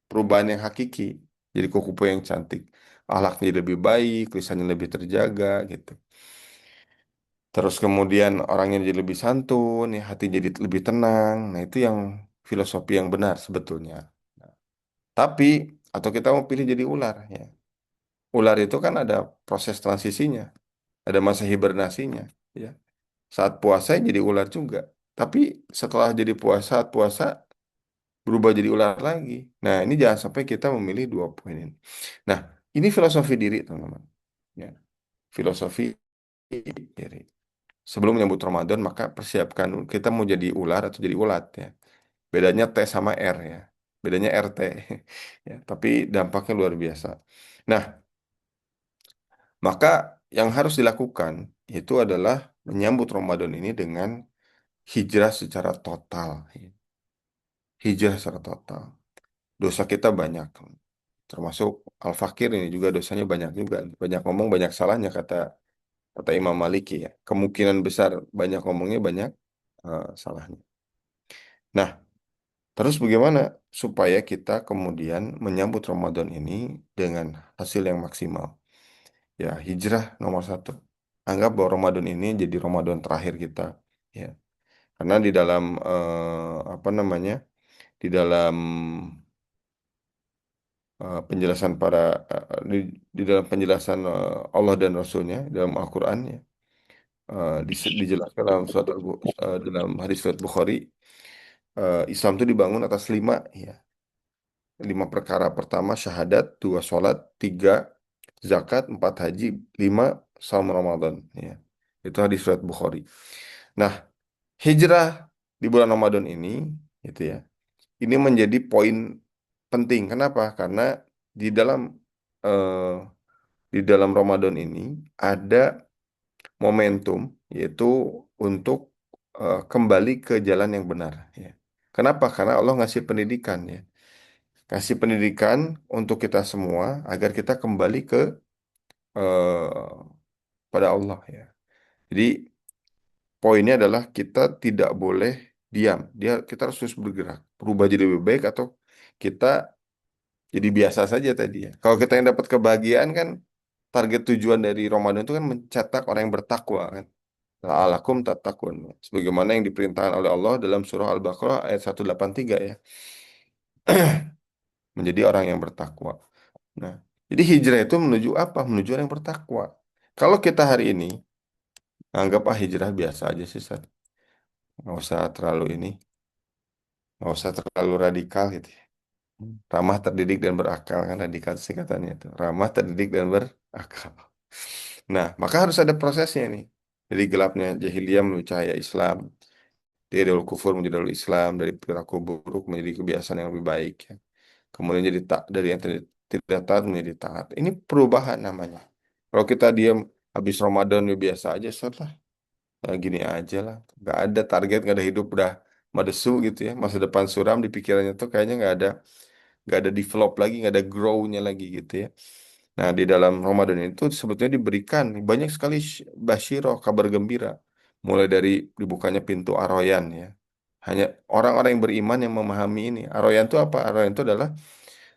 perubahan yang hakiki jadi kupu-kupu yang cantik. Akhlaknya jadi lebih baik, lisannya lebih terjaga gitu. Terus kemudian orangnya jadi lebih santun, ya, hati jadi lebih tenang. Nah, itu yang filosofi yang benar sebetulnya. Tapi atau kita mau pilih jadi ular ya. Ular itu kan ada proses transisinya, ada masa hibernasinya, ya. Saat puasa jadi ular juga. tapi setelah jadi puasa berubah jadi ular lagi. Nah, ini jangan sampai kita memilih dua poin ini. Nah, ini filosofi diri, teman-teman. Ya, filosofi diri. Sebelum menyambut Ramadan, maka persiapkan kita mau jadi ular atau jadi ulat ya. Bedanya T sama R ya. Bedanya RT. Ya, tapi dampaknya luar biasa. Nah, maka yang harus dilakukan itu adalah menyambut Ramadan ini dengan hijrah secara total. Hijrah secara total. Dosa kita banyak. Termasuk Al-Fakir ini juga dosanya banyak juga. Banyak ngomong, banyak salahnya kata kata Imam Maliki ya. Kemungkinan besar banyak ngomongnya, banyak salahnya. Nah, terus bagaimana supaya kita kemudian menyambut Ramadan ini dengan hasil yang maksimal? Ya, hijrah nomor satu. Anggap bahwa Ramadan ini jadi Ramadan terakhir kita. Ya, karena di dalam apa namanya? Di dalam penjelasan di dalam penjelasan Allah dan Rasulnya dalam Al-Quran ya, dijelaskan dalam dalam hadis riwayat Bukhari, Islam itu dibangun atas ya, lima perkara. Pertama syahadat, dua sholat, tiga zakat, empat haji, lima saum Ramadan ya. Itu hadis riwayat Bukhari. Nah, hijrah di bulan Ramadan ini itu ya, ini menjadi poin penting. Kenapa? Karena di dalam eh, di dalam Ramadan ini ada momentum, yaitu untuk kembali ke jalan yang benar ya. Kenapa? Karena Allah ngasih pendidikan ya. Kasih pendidikan untuk kita semua agar kita kembali ke pada Allah ya. Jadi poinnya adalah kita tidak boleh diam. Kita harus terus bergerak, berubah jadi lebih baik atau kita jadi biasa saja tadi ya. Kalau kita yang dapat kebahagiaan kan, target tujuan dari Ramadan itu kan mencetak orang yang bertakwa kan. La'alakum tattaqun. Sebagaimana yang diperintahkan oleh Allah dalam surah Al-Baqarah ayat 183 ya. Menjadi orang yang bertakwa. Nah, jadi hijrah itu menuju apa? Menuju orang yang bertakwa. Kalau kita hari ini anggap hijrah biasa aja sih, Ustaz. Nggak usah terlalu ini, nggak usah terlalu radikal gitu ya. Ramah, terdidik, dan berakal kan radikal singkatannya itu. Ramah, terdidik, dan berakal. Nah, maka harus ada prosesnya nih. Dari gelapnya jahiliyah menuju cahaya Islam. Dari Darul Kufur menjadi Darul Islam, dari perilaku buruk menjadi kebiasaan yang lebih baik. Ya. Kemudian jadi tak dari yang tidak taat menjadi taat. Ini perubahan namanya. Kalau kita diam habis Ramadan ya biasa aja, setelah gini aja lah. Nggak ada target, nggak ada hidup, udah madesu gitu ya. Masa depan suram di pikirannya tuh kayaknya nggak ada develop lagi, nggak ada grow-nya lagi gitu ya. Nah, di dalam Ramadan itu sebetulnya diberikan banyak sekali basyiro, kabar gembira. Mulai dari dibukanya pintu Ar-Rayyan ya. Hanya orang-orang yang beriman yang memahami ini. Ar-Rayyan itu apa? Ar-Rayyan itu adalah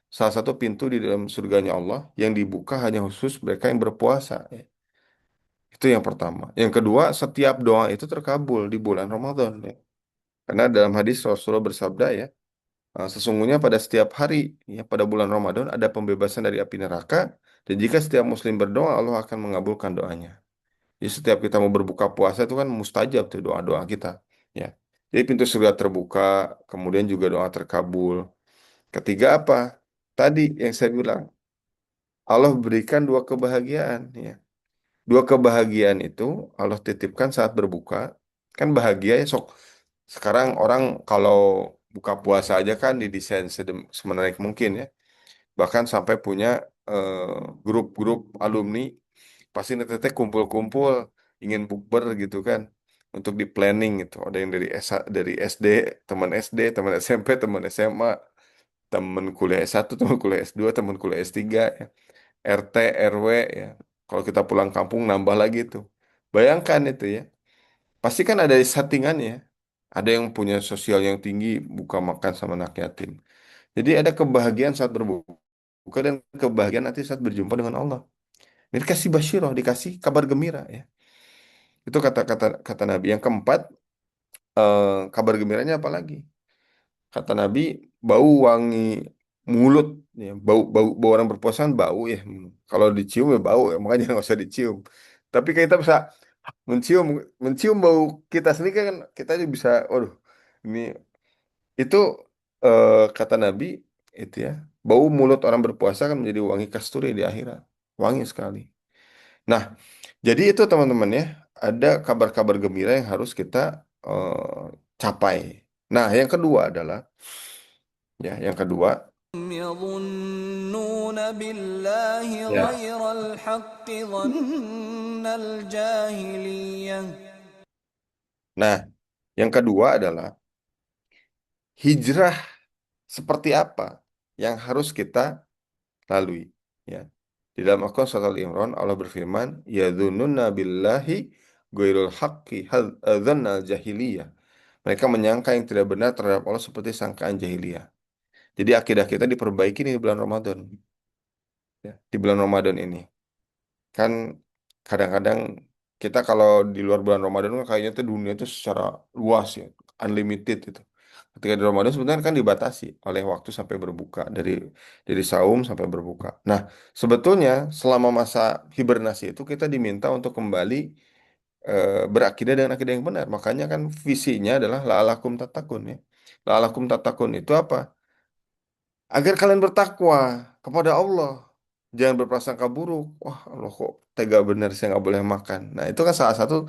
salah satu pintu di dalam surganya Allah yang dibuka hanya khusus mereka yang berpuasa. Ya. Itu yang pertama. Yang kedua, setiap doa itu terkabul di bulan Ramadan. Ya. Karena dalam hadis Rasulullah bersabda ya, sesungguhnya pada setiap hari, ya, pada bulan Ramadan ada pembebasan dari api neraka, dan jika setiap muslim berdoa, Allah akan mengabulkan doanya. Jadi setiap kita mau berbuka puasa itu kan mustajab tuh doa-doa kita. Ya. Jadi pintu surga terbuka, kemudian juga doa terkabul. Ketiga apa? Tadi yang saya bilang, Allah berikan dua kebahagiaan. Ya. Dua kebahagiaan itu Allah titipkan saat berbuka. Kan bahagia ya sok. Sekarang orang kalau buka puasa aja kan didesain semenarik mungkin ya. Bahkan sampai punya eh, grup-grup alumni pasti nanti kumpul-kumpul ingin bukber gitu kan untuk di planning gitu. Ada yang dari dari SD, teman SD, teman SMP, teman SMA, teman kuliah S1, teman kuliah S2, teman kuliah S3 ya. RT, RW ya. Kalau kita pulang kampung nambah lagi tuh. Bayangkan itu ya. Pasti kan ada settingannya. Ada yang punya sosial yang tinggi, buka makan sama anak yatim. Jadi ada kebahagiaan saat berbuka dan kebahagiaan nanti saat berjumpa dengan Allah. Ini dikasih basyirah, dikasih kabar gembira ya. Itu kata-kata kata Nabi. Yang keempat, kabar gembiranya apa lagi? Kata Nabi, bau wangi mulut ya, bau bau bau orang berpuasa kan bau ya. Kalau dicium ya bau ya, makanya nggak usah dicium. Tapi kita bisa mencium mencium bau kita sendiri kan kita aja bisa, waduh, ini itu kata Nabi itu ya, bau mulut orang berpuasa kan menjadi wangi kasturi di akhirat, wangi sekali. Nah, jadi itu teman-teman ya, ada kabar-kabar gembira yang harus kita capai. Nah, yang kedua adalah ya, yang kedua يظنون بالله ya. غير الحق ظن الجاهلية. Nah, yang kedua adalah hijrah seperti apa yang harus kita lalui. Ya. Di dalam Al-Quran surat Al-Imran Allah berfirman, "Yadhununa billahi ghairul haqqi hadzannal jahiliyah." Mereka menyangka yang tidak benar terhadap Allah seperti sangkaan jahiliyah. Jadi akidah kita diperbaiki nih di bulan Ramadan. Ya, di bulan Ramadan ini. Kan kadang-kadang kita kalau di luar bulan Ramadan kan kayaknya tuh dunia itu secara luas ya, unlimited itu. Ketika di Ramadan sebenarnya kan dibatasi oleh waktu sampai berbuka, dari saum sampai berbuka. Nah, sebetulnya selama masa hibernasi itu kita diminta untuk kembali berakidah dengan akidah yang benar. Makanya kan visinya adalah la'alakum tatakun ya. La'alakum tatakun itu apa? Agar kalian bertakwa kepada Allah. Jangan berprasangka buruk. Wah, Allah kok tega benar saya nggak boleh makan. Nah, itu kan salah satu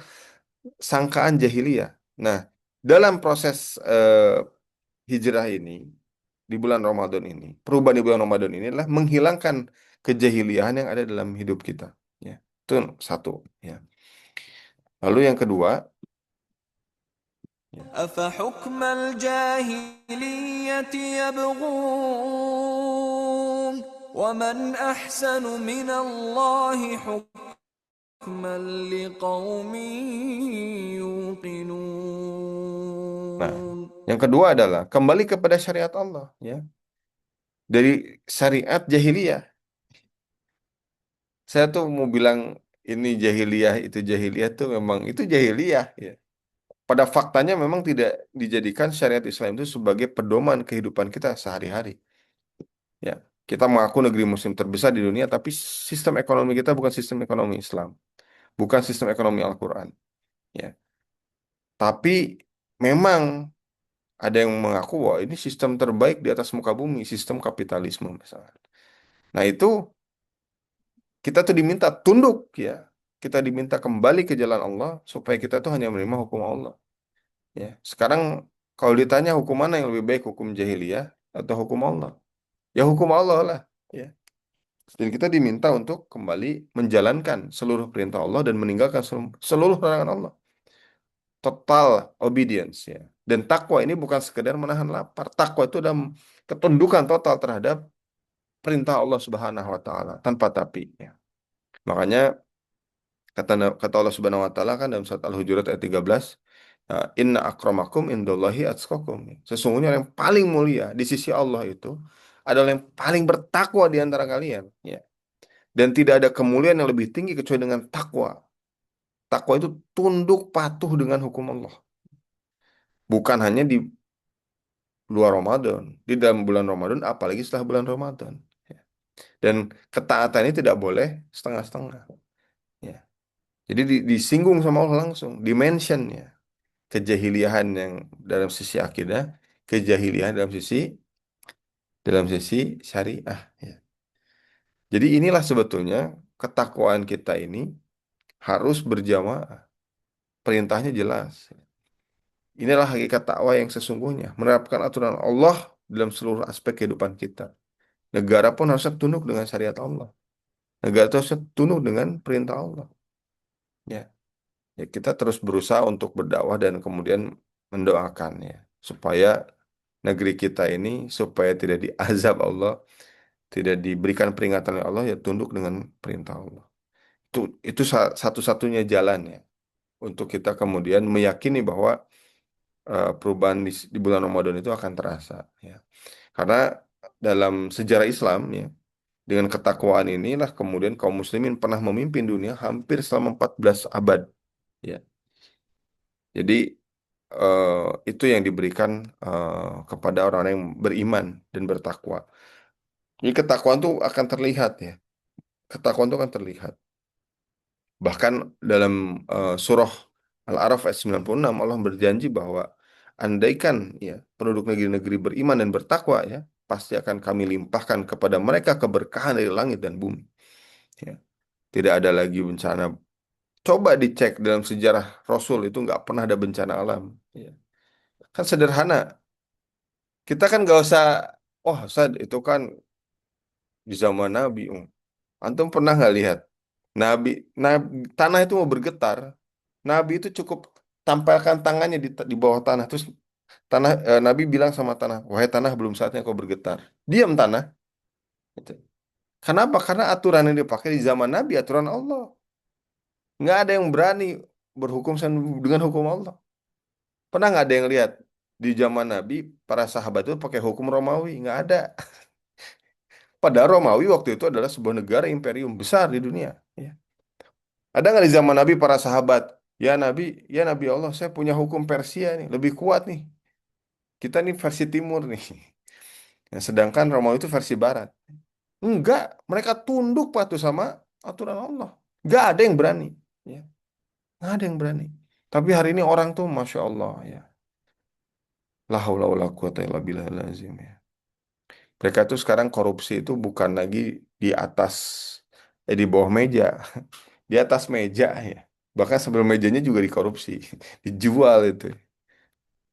sangkaan jahiliyah. Nah, dalam proses hijrah ini, di bulan Ramadan ini, perubahan di bulan Ramadan ini adalah menghilangkan kejahiliahan yang ada dalam hidup kita. Ya, itu satu. Ya. Lalu yang kedua, ya. أفحكم الجاهلية يبغون ومن أحسن من الله حكما لقوم Nah, يوقنون. yang kedua adalah kembali kepada syariat Allah. Ya, dari syariat jahiliyah. Saya tuh mau bilang ini jahiliyah, itu jahiliyah tuh memang itu jahiliyah. Ya. Pada faktanya memang tidak dijadikan syariat Islam itu sebagai pedoman kehidupan kita sehari-hari. Ya, kita mengaku negeri Muslim terbesar di dunia, tapi sistem ekonomi kita bukan sistem ekonomi Islam, bukan sistem ekonomi Al-Quran. Ya, tapi memang ada yang mengaku bahwa ini sistem terbaik di atas muka bumi, sistem kapitalisme misalnya. Nah itu kita tuh diminta tunduk ya, kita diminta kembali ke jalan Allah supaya kita tuh hanya menerima hukum Allah. Ya, sekarang kalau ditanya hukum mana yang lebih baik, hukum jahiliyah atau hukum Allah? Ya hukum Allah lah. Ya. Dan kita diminta untuk kembali menjalankan seluruh perintah Allah dan meninggalkan seluruh larangan Allah. Total obedience ya. Dan takwa ini bukan sekedar menahan lapar. Takwa itu adalah ketundukan total terhadap perintah Allah Subhanahu wa taala tanpa tapi ya. Makanya kata Allah Subhanahu wa taala kan dalam surat Al-Hujurat ayat 13, inna akramakum indallahi atqakum. Sesungguhnya yang paling mulia di sisi Allah itu adalah yang paling bertakwa di antara kalian ya. Dan tidak ada kemuliaan yang lebih tinggi kecuali dengan takwa. Takwa itu tunduk patuh dengan hukum Allah. Bukan hanya di luar Ramadan, di dalam bulan Ramadan, apalagi setelah bulan Ramadan. Ya. Dan ketaatan ini tidak boleh setengah-setengah. Ya. Jadi disinggung sama Allah langsung, dimention ya. Kejahiliahan yang dalam sisi akidah, kejahiliahan dalam sisi syariah. Ya. Jadi inilah sebetulnya ketakwaan kita ini harus berjamaah. Perintahnya jelas. Inilah hakikat takwa yang sesungguhnya, menerapkan aturan Allah dalam seluruh aspek kehidupan kita. Negara pun harusnya tunduk dengan syariat Allah. Negara itu harusnya tunduk dengan perintah Allah. Ya, ya kita terus berusaha untuk berdakwah dan kemudian mendoakan ya supaya negeri kita ini supaya tidak diazab Allah, tidak diberikan peringatan oleh Allah ya tunduk dengan perintah Allah. Itu satu-satunya jalan ya untuk kita kemudian meyakini bahwa perubahan di bulan Ramadan itu akan terasa ya. Karena dalam sejarah Islam ya, dengan ketakwaan inilah kemudian kaum muslimin pernah memimpin dunia hampir selama 14 abad ya. Jadi eh, itu yang diberikan kepada orang-orang yang beriman dan bertakwa. Jadi ketakwaan itu akan terlihat ya. Ketakwaan itu akan terlihat. Bahkan dalam surah Al-A'raf ayat 96 Allah berjanji bahwa andaikan ya penduduk negeri-negeri beriman dan bertakwa ya, pasti akan kami limpahkan kepada mereka keberkahan dari langit dan bumi. Ya. Tidak ada lagi bencana. Coba dicek dalam sejarah Rasul itu nggak pernah ada bencana alam. Ya. Kan sederhana. Kita kan nggak usah, oh Ustaz, itu kan di zaman Nabi. Antum pernah nggak lihat Nabi, tanah itu mau bergetar, Nabi itu cukup tampilkan tangannya di bawah tanah, terus Nabi bilang sama tanah, wahai tanah belum saatnya kau bergetar. Diam tanah. Gitu. Kenapa? Karena aturan yang dipakai di zaman Nabi aturan Allah. Nggak ada yang berani berhukum dengan hukum Allah. Pernah nggak ada yang lihat di zaman Nabi para sahabat itu pakai hukum Romawi? Nggak ada. Padahal Romawi waktu itu adalah sebuah negara imperium besar di dunia. Ya. Ada nggak di zaman Nabi para sahabat? Ya Nabi Allah, saya punya hukum Persia nih, lebih kuat nih. Kita nih versi timur nih. Nah, sedangkan Romawi itu versi barat. Enggak, mereka tunduk patuh sama aturan Allah. Enggak ada yang berani. Ya, nggak ada yang berani. Tapi hari ini orang tuh, Masya Allah ya. La haula wa la quwata illa billahil azim ya. Mereka tuh sekarang korupsi itu bukan lagi di atas, di bawah meja, di atas meja ya. Bahkan sebelum mejanya juga dikorupsi, dijual itu.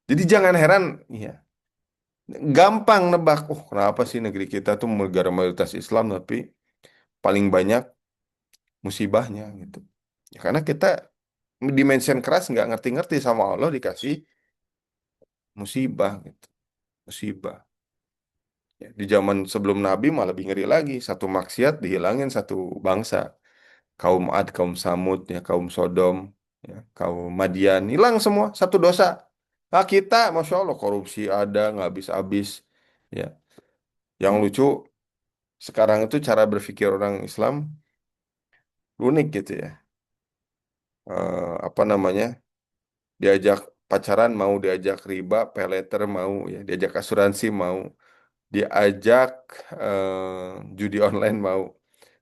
Jadi jangan heran, ya, gampang nebak. Oh, kenapa sih negeri kita tuh negara mayoritas Islam tapi paling banyak musibahnya gitu. Ya, karena kita dimension keras nggak ngerti-ngerti sama Allah dikasih musibah gitu, musibah. Ya, di zaman sebelum Nabi malah lebih ngeri lagi. Satu maksiat dihilangin satu bangsa. Kaum Ad, kaum Samud, ya, kaum Sodom, ya, kaum Madian, hilang semua. Satu dosa. Nah kita, Masya Allah, korupsi ada, nggak habis-habis. Ya. Yang lucu, sekarang itu cara berpikir orang Islam unik gitu ya. Apa namanya? Diajak pacaran mau, diajak riba, pay letter mau, ya, diajak asuransi mau, diajak judi online mau.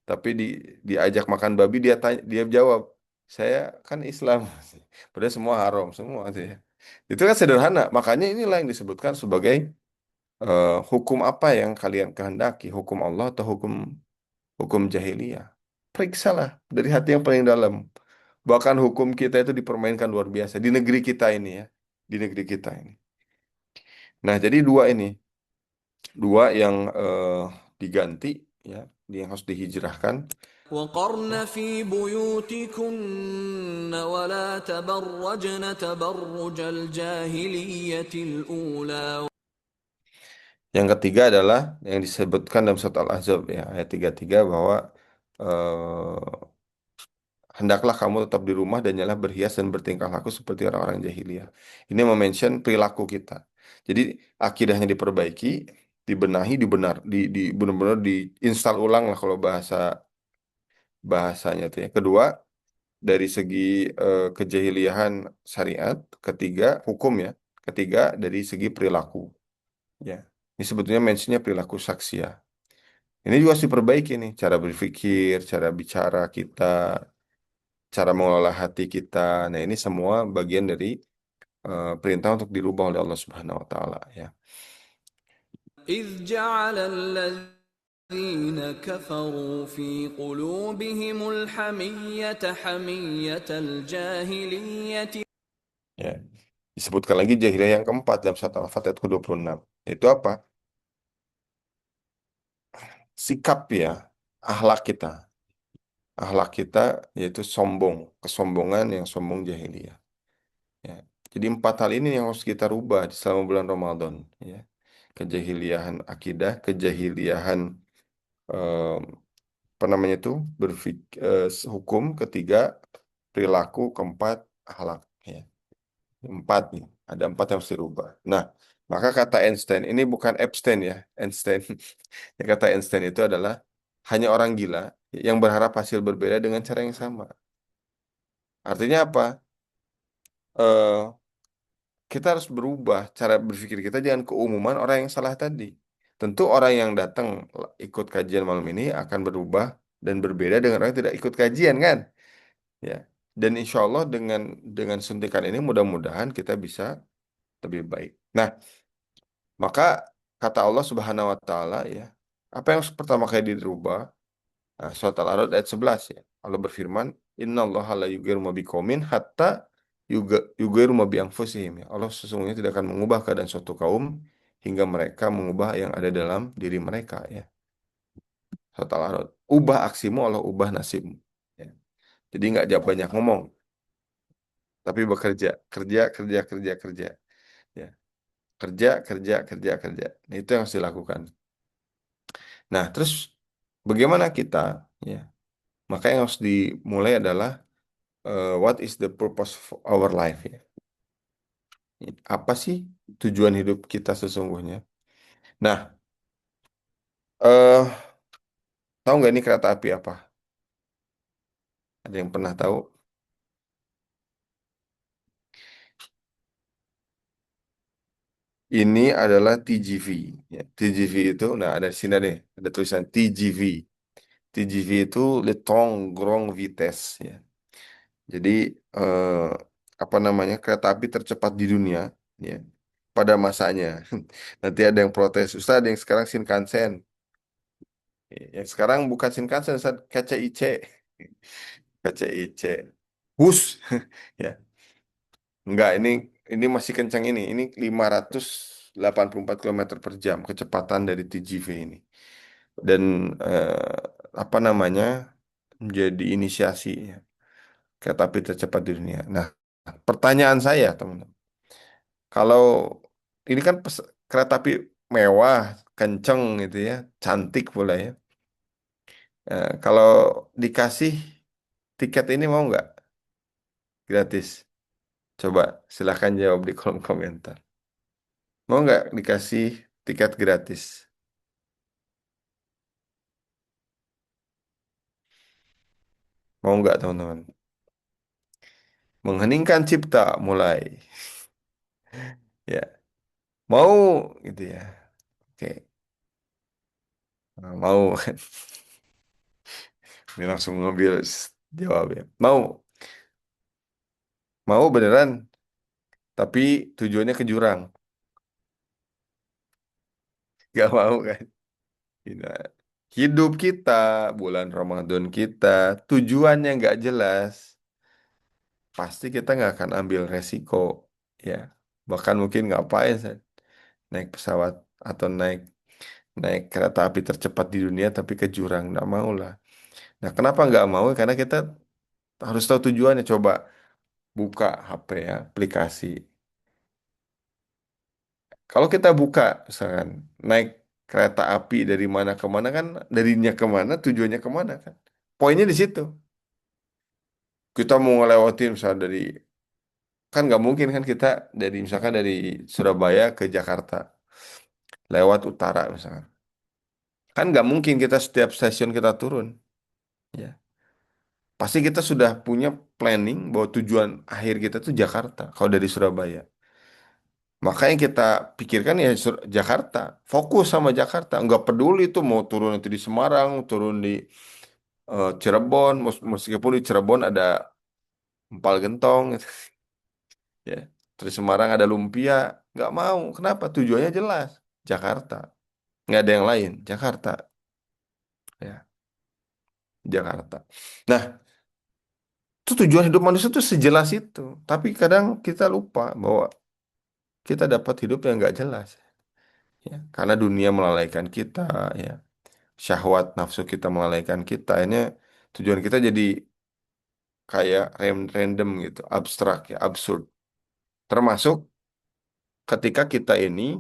Tapi diajak makan babi dia jawab, saya kan Islam. Padahal semua haram semua sih ya. Itu kan sederhana. Makanya inilah yang disebutkan sebagai hukum apa yang kalian kehendaki, hukum Allah atau hukum hukum jahiliyah. Periksalah dari hati yang paling dalam. Bahkan hukum kita itu dipermainkan luar biasa di negeri kita ini ya, di negeri kita ini. Nah, jadi dua yang diganti ya, yang harus dihijrahkan. وقرن في بيوتكن ولا تبرجن تبرج الجاهلية الأولى. Yang ketiga adalah yang disebutkan dalam surat Al-Ahzab ya, ayat 33 bahwa eh, hendaklah kamu tetap di rumah dan janganlah berhias dan bertingkah laku seperti orang-orang jahiliyah. Ini mention perilaku kita. Jadi akidahnya diperbaiki, dibenahi, di benar-benar diinstal ulang lah kalau bahasanya itu ya. Kedua, dari segi kejahiliahan syariat, ketiga hukum ya, ketiga dari segi perilaku ya. Ini sebetulnya mentionnya perilaku saksia. Ini juga harus diperbaiki nih, cara berpikir, cara bicara kita, cara mengelola hati kita. Nah, ini semua bagian dari perintah untuk dirubah oleh Allah Subhanahu wa taala ya. إذ جعل الذين كفروا في قلوبهم الحمية حمية الجاهلية. Ya. Disebutkan lagi jahiliyah yang keempat dalam surat Al-Fatihah ayat ke-26. Itu apa? Sikap ya, akhlak kita. Akhlak kita yaitu sombong, kesombongan yang sombong jahiliyah. Ya. Jadi empat hal ini yang harus kita rubah di selama bulan Ramadan. Ya. Kejahiliahan akidah, kejahiliahan eh, apa namanya itu hukum, ketiga perilaku, keempat akhlak. Ya. Empat nih, ada empat yang harus dirubah. Nah, maka kata Einstein ini bukan Epstein ya, Einstein. Ya, kata Einstein itu adalah hanya orang gila yang berharap hasil berbeda dengan cara yang sama. Artinya apa? Eh, kita harus berubah cara berpikir kita jangan keumuman orang yang salah tadi. Tentu orang yang datang ikut kajian malam ini akan berubah dan berbeda dengan orang yang tidak ikut kajian kan? ya. Dan insya Allah dengan suntikan ini mudah-mudahan kita bisa lebih baik. Nah, maka kata Allah Subhanahu wa taala ya, apa yang pertama kali dirubah? Nah, surat Al-A'raf ayat 11 ya. Allah berfirman, "Innallaha la yughayyiru ma biqaumin hatta yughayyiru ma bi anfusihim." Ya. Allah sesungguhnya tidak akan mengubah keadaan suatu kaum hingga mereka mengubah yang ada dalam diri mereka ya. Surat Al-A'raf. Ubah aksimu, Allah ubah nasibmu. Ya. Jadi nggak banyak ngomong, tapi bekerja, kerja, kerja, kerja, kerja. Ya. Kerja, kerja, kerja, kerja. Nah, itu yang harus dilakukan. Nah, terus bagaimana kita? Ya, maka yang harus dimulai adalah what is the purpose of our life? Ya. Apa sih tujuan hidup kita sesungguhnya? Nah, eh tahu nggak ini kereta api apa? Ada yang pernah tahu? Ini adalah TGV. Ya, TGV itu, nah ada di sini deh, ada tulisan TGV. TGV itu Letong Grong Vites. Ya. Jadi eh, apa namanya kereta api tercepat di dunia, ya pada masanya. Nanti ada yang protes, Ustaz, ada yang sekarang Shinkansen. Yang sekarang bukan Shinkansen, Ustaz, KCIC. KCIC. Bus. Ya, enggak ini masih kencang ini. Ini 584 kilometer per jam kecepatan dari TGV ini. Dan apa namanya? Menjadi inisiasi ya, kereta api tercepat di dunia. Nah, pertanyaan saya, teman-teman. Kalau ini kan kereta api mewah, kenceng gitu ya, cantik pula ya. Kalau dikasih tiket ini mau nggak? Gratis. Coba silahkan jawab di kolom komentar. Mau nggak dikasih tiket gratis? Mau nggak teman-teman? Mengheningkan cipta mulai. Ya, mau gitu ya. Oke, nah, mau. Ini langsung ngambil jawab ya. Mau beneran, tapi tujuannya ke jurang. Gak mau kan? Nah, hidup kita, bulan Ramadan kita, tujuannya nggak jelas, pasti kita nggak akan ambil resiko, ya. Bahkan mungkin ngapain, San? Naik pesawat atau naik naik kereta api tercepat di dunia, tapi ke jurang, nggak mau lah. Nah, kenapa nggak mau? Karena kita harus tahu tujuannya. Coba buka HP ya, aplikasi. Kalau kita buka, misalkan naik kereta api dari mana ke mana kan, darinya kemana, tujuannya kemana kan? Poinnya di situ. Kita mau ngelewatin misalnya kan nggak mungkin kan kita misalkan dari Surabaya ke Jakarta lewat utara misalkan. Kan nggak mungkin kita setiap stasiun kita turun. Ya. Pasti kita sudah punya planning bahwa tujuan akhir kita tuh Jakarta kalau dari Surabaya. Maka yang kita pikirkan ya Jakarta. Fokus sama Jakarta. Nggak peduli tuh mau turun nanti di Semarang, turun di Cirebon. Meskipun di Cirebon ada empal gentong. Ya. Terus Semarang ada lumpia. Nggak mau. Kenapa? Tujuannya jelas. Jakarta. Nggak ada yang lain. Jakarta. Ya. Jakarta. Nah, itu tujuan hidup manusia itu sejelas itu. Tapi kadang kita lupa bahwa kita dapat hidup yang nggak jelas. Ya. Karena dunia melalaikan kita. Ya. Syahwat nafsu kita melalaikan kita. Ini tujuan kita jadi kayak random gitu. Abstrak ya. Absurd. Termasuk ketika kita ini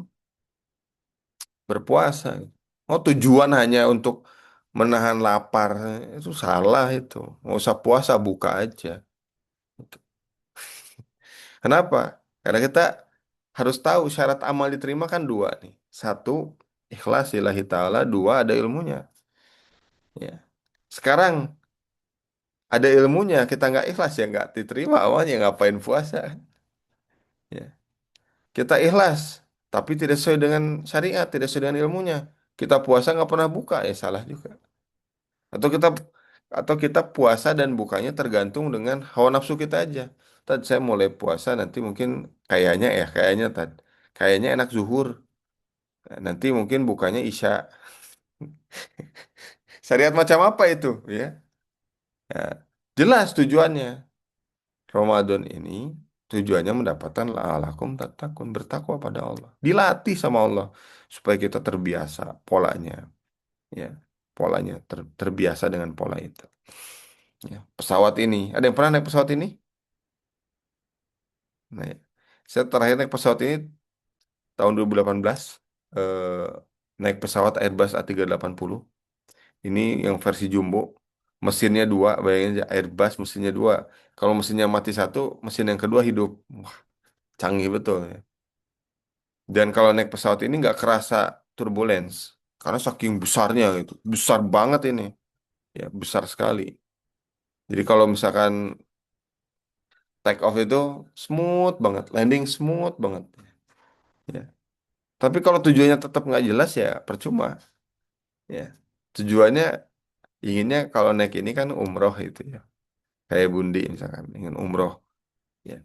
berpuasa. Oh, tujuan hanya untuk menahan lapar. Itu salah itu. Nggak usah puasa, buka aja. Kenapa? Karena kita harus tahu syarat amal diterima kan dua nih. Satu, ikhlas lillahi ta'ala. Dua, ada ilmunya. Ya. Sekarang ada ilmunya, kita nggak ikhlas ya nggak diterima awalnya ngapain puasa. Ya. Kita ikhlas, tapi tidak sesuai dengan syariat, tidak sesuai dengan ilmunya. Kita puasa nggak pernah buka, ya salah juga. Atau kita atau kita puasa dan bukanya tergantung dengan hawa nafsu kita aja. Tad saya mulai puasa nanti mungkin kayaknya tad kayaknya enak zuhur. Nah, nanti mungkin bukanya isya. Syariat macam apa itu ya? Ya, jelas tujuannya. Ramadan ini tujuannya mendapatkan la'alakum tattaqun, bertakwa pada Allah. Dilatih sama Allah supaya kita terbiasa polanya, ya. Terbiasa dengan pola itu. Ya. Pesawat ini, ada yang pernah naik pesawat ini? Nah, ya. Saya terakhir naik pesawat ini tahun 2018, eh, naik pesawat Airbus A380. Ini yang versi jumbo. Mesinnya dua, bayangin aja Airbus mesinnya dua. Kalau mesinnya mati satu, mesin yang kedua hidup. Wah, canggih betul ya. Dan kalau naik pesawat ini nggak kerasa turbulence karena saking besarnya gitu, besar banget ini, ya besar sekali. Jadi kalau misalkan take off itu smooth banget, landing smooth banget, ya. Tapi kalau tujuannya tetap nggak jelas ya percuma, ya. Tujuannya inginnya kalau naik ini kan umroh itu ya, kayak Bundi misalkan ingin umroh, ya.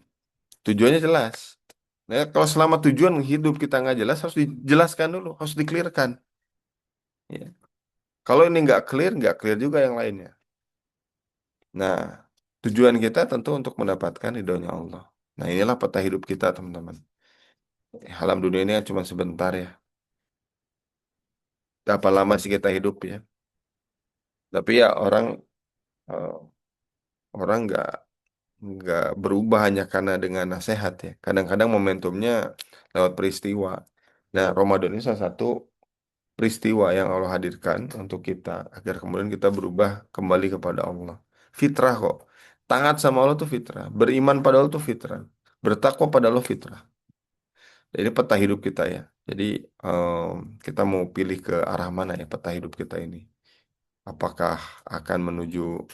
Tujuannya jelas. Nah, kalau selama tujuan hidup kita nggak jelas harus dijelaskan dulu, harus dikelirkan, ya. Kalau ini nggak clear juga yang lainnya. Nah, tujuan kita tentu untuk mendapatkan ridhonya Allah. Nah, inilah peta hidup kita, teman-teman. Alam dunia ini kan cuma sebentar ya. Berapa lama sih kita hidup ya? Tapi ya eh, orang nggak berubah hanya karena dengan nasihat ya. Kadang-kadang momentumnya lewat peristiwa. Nah, Ramadan ini salah satu peristiwa yang Allah hadirkan untuk kita agar kemudian kita berubah kembali kepada Allah. Fitrah kok. Taat sama Allah tuh fitrah. Beriman pada Allah tuh fitrah. Bertakwa pada Allah fitrah. Jadi peta hidup kita ya. Jadi kita mau pilih ke arah mana ya peta hidup kita ini. Apakah akan menuju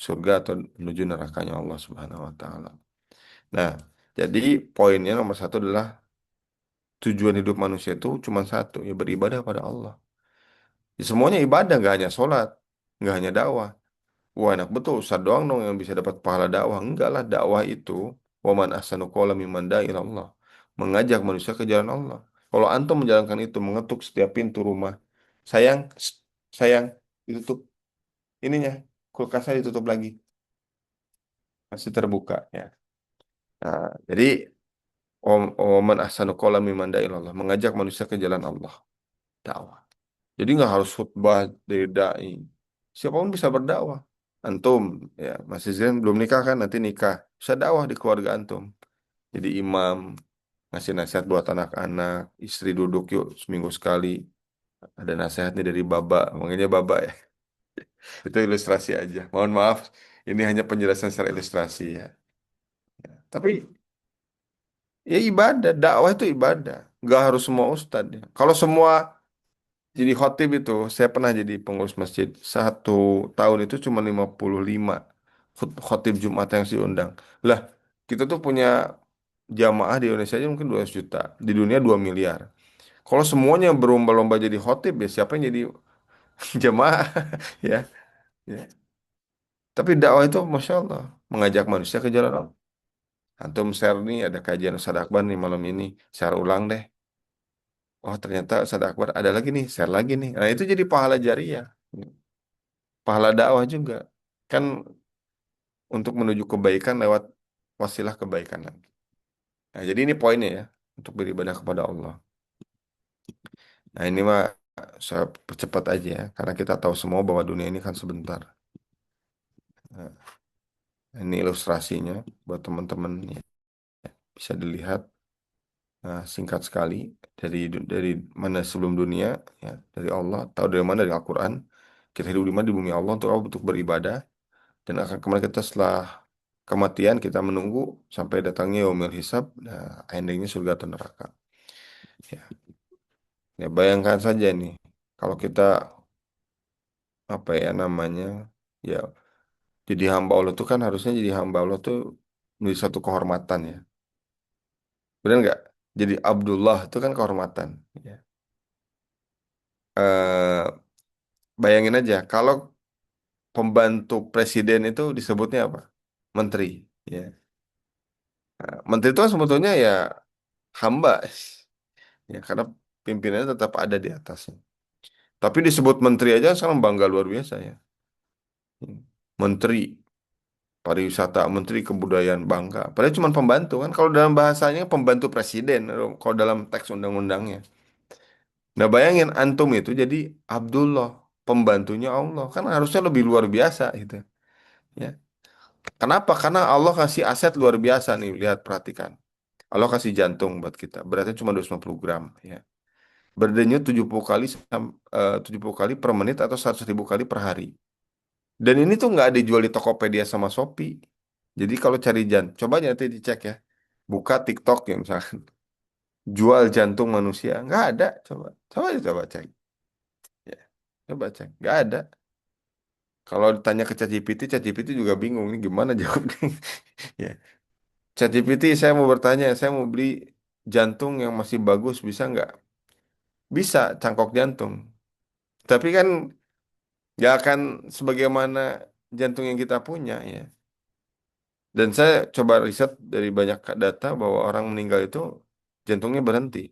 surga atau menuju nerakanya Allah Subhanahu wa taala. Nah, jadi poinnya nomor satu adalah tujuan hidup manusia itu cuma satu, ya beribadah pada Allah. Ya, semuanya ibadah, nggak hanya sholat, nggak hanya dakwah. Wah, enak betul, Ustaz doang dong yang bisa dapat pahala dakwah. Enggak lah, dakwah itu waman ahsanu qawlan mimman da'a ila Allah. Mengajak manusia ke jalan Allah. Kalau antum menjalankan itu, mengetuk setiap pintu rumah. Sayang, sayang, ditutup ininya, kulkasnya ditutup lagi, masih terbuka ya. Nah, jadi waman ahsanu qawlan mimman da'a ila Allah, mengajak manusia ke jalan Allah, dakwah. Jadi nggak harus khutbah dari dai. Siapapun bisa berdakwah. Antum, ya, masih Zen belum nikah kan? Nanti nikah. Bisa dakwah di keluarga antum. Jadi imam, ngasih nasihat buat anak-anak, istri duduk yuk seminggu sekali. Ada nasihatnya dari baba, makanya baba ya. Itu ilustrasi aja. Mohon maaf, ini hanya penjelasan secara ilustrasi ya. Tapi ya ibadah, dakwah itu ibadah. Nggak harus semua ustadz ya. Kalau semua jadi khotib itu, saya pernah jadi pengurus masjid. Satu tahun itu cuma 55 khotib Jumat yang diundang. Lah, kita tuh punya jamaah di Indonesia aja mungkin 200 juta. Di dunia 2 miliar. Kalau semuanya berlomba-lomba jadi khotib, ya siapa yang jadi jamaah? Ya, ya. Tapi dakwah itu, Masya Allah, mengajak manusia ke jalan Allah. Antum share nih, ada kajian Ustaz Akbar nih malam ini. Share ulang deh. Oh, ternyata Ustaz Akbar ada lagi nih, share lagi nih. Nah, itu jadi pahala jariah. Pahala dakwah juga. Kan untuk menuju kebaikan lewat wasilah kebaikan lagi. Nah, jadi ini poinnya ya, untuk beribadah kepada Allah. Nah, ini mah saya percepat aja ya, karena kita tahu semua bahwa dunia ini kan sebentar. Nah, ini ilustrasinya buat teman-teman ya. Bisa dilihat singkat sekali dari mana sebelum dunia ya, dari Allah, tahu dari mana dari Al-Quran. Kita hidup di mana di bumi Allah untuk beribadah dan akan kembali kita setelah kematian kita menunggu sampai datangnya yaumil hisab, nah endingnya surga atau neraka. Ya, ya bayangkan saja nih, kalau kita apa ya namanya, ya jadi hamba Allah tuh kan harusnya jadi hamba Allah tuh menjadi satu kehormatan ya, benar nggak? Jadi Abdullah itu kan kehormatan. Ya. Bayangin aja kalau pembantu presiden itu disebutnya apa? Menteri. Ya. Nah, menteri itu kan sebetulnya ya hamba, ya karena pimpinannya tetap ada di atasnya. Tapi disebut menteri aja sekarang bangga luar biasa ya. Menteri pariwisata, menteri kebudayaan bangga. Padahal cuma pembantu kan. Kalau dalam bahasanya pembantu presiden, kalau dalam teks undang-undangnya. Nah bayangin antum itu jadi Abdullah, pembantunya Allah. Kan harusnya lebih luar biasa gitu. Ya. Kenapa? Karena Allah kasih aset luar biasa nih. Lihat, perhatikan. Allah kasih jantung buat kita. Beratnya cuma 250 gram. Ya. Berdenyut 70 kali, 70 kali per menit atau 100.000 kali per hari. Dan ini tuh nggak dijual di Tokopedia sama Shopee. Jadi kalau cari coba aja nanti dicek ya. Buka TikTok ya misalkan. Jual jantung manusia. Nggak ada. Coba. Coba aja coba cek. Ya. Coba cek. Nggak ada. Kalau ditanya ke ChatGPT, ChatGPT juga bingung nih gimana jawabnya. Ya. ChatGPT, saya mau bertanya, saya mau beli jantung yang masih bagus, bisa nggak? Bisa, cangkok jantung. Tapi kan nggak akan sebagaimana jantung yang kita punya ya. Dan saya coba riset dari banyak data bahwa orang meninggal itu jantungnya berhenti.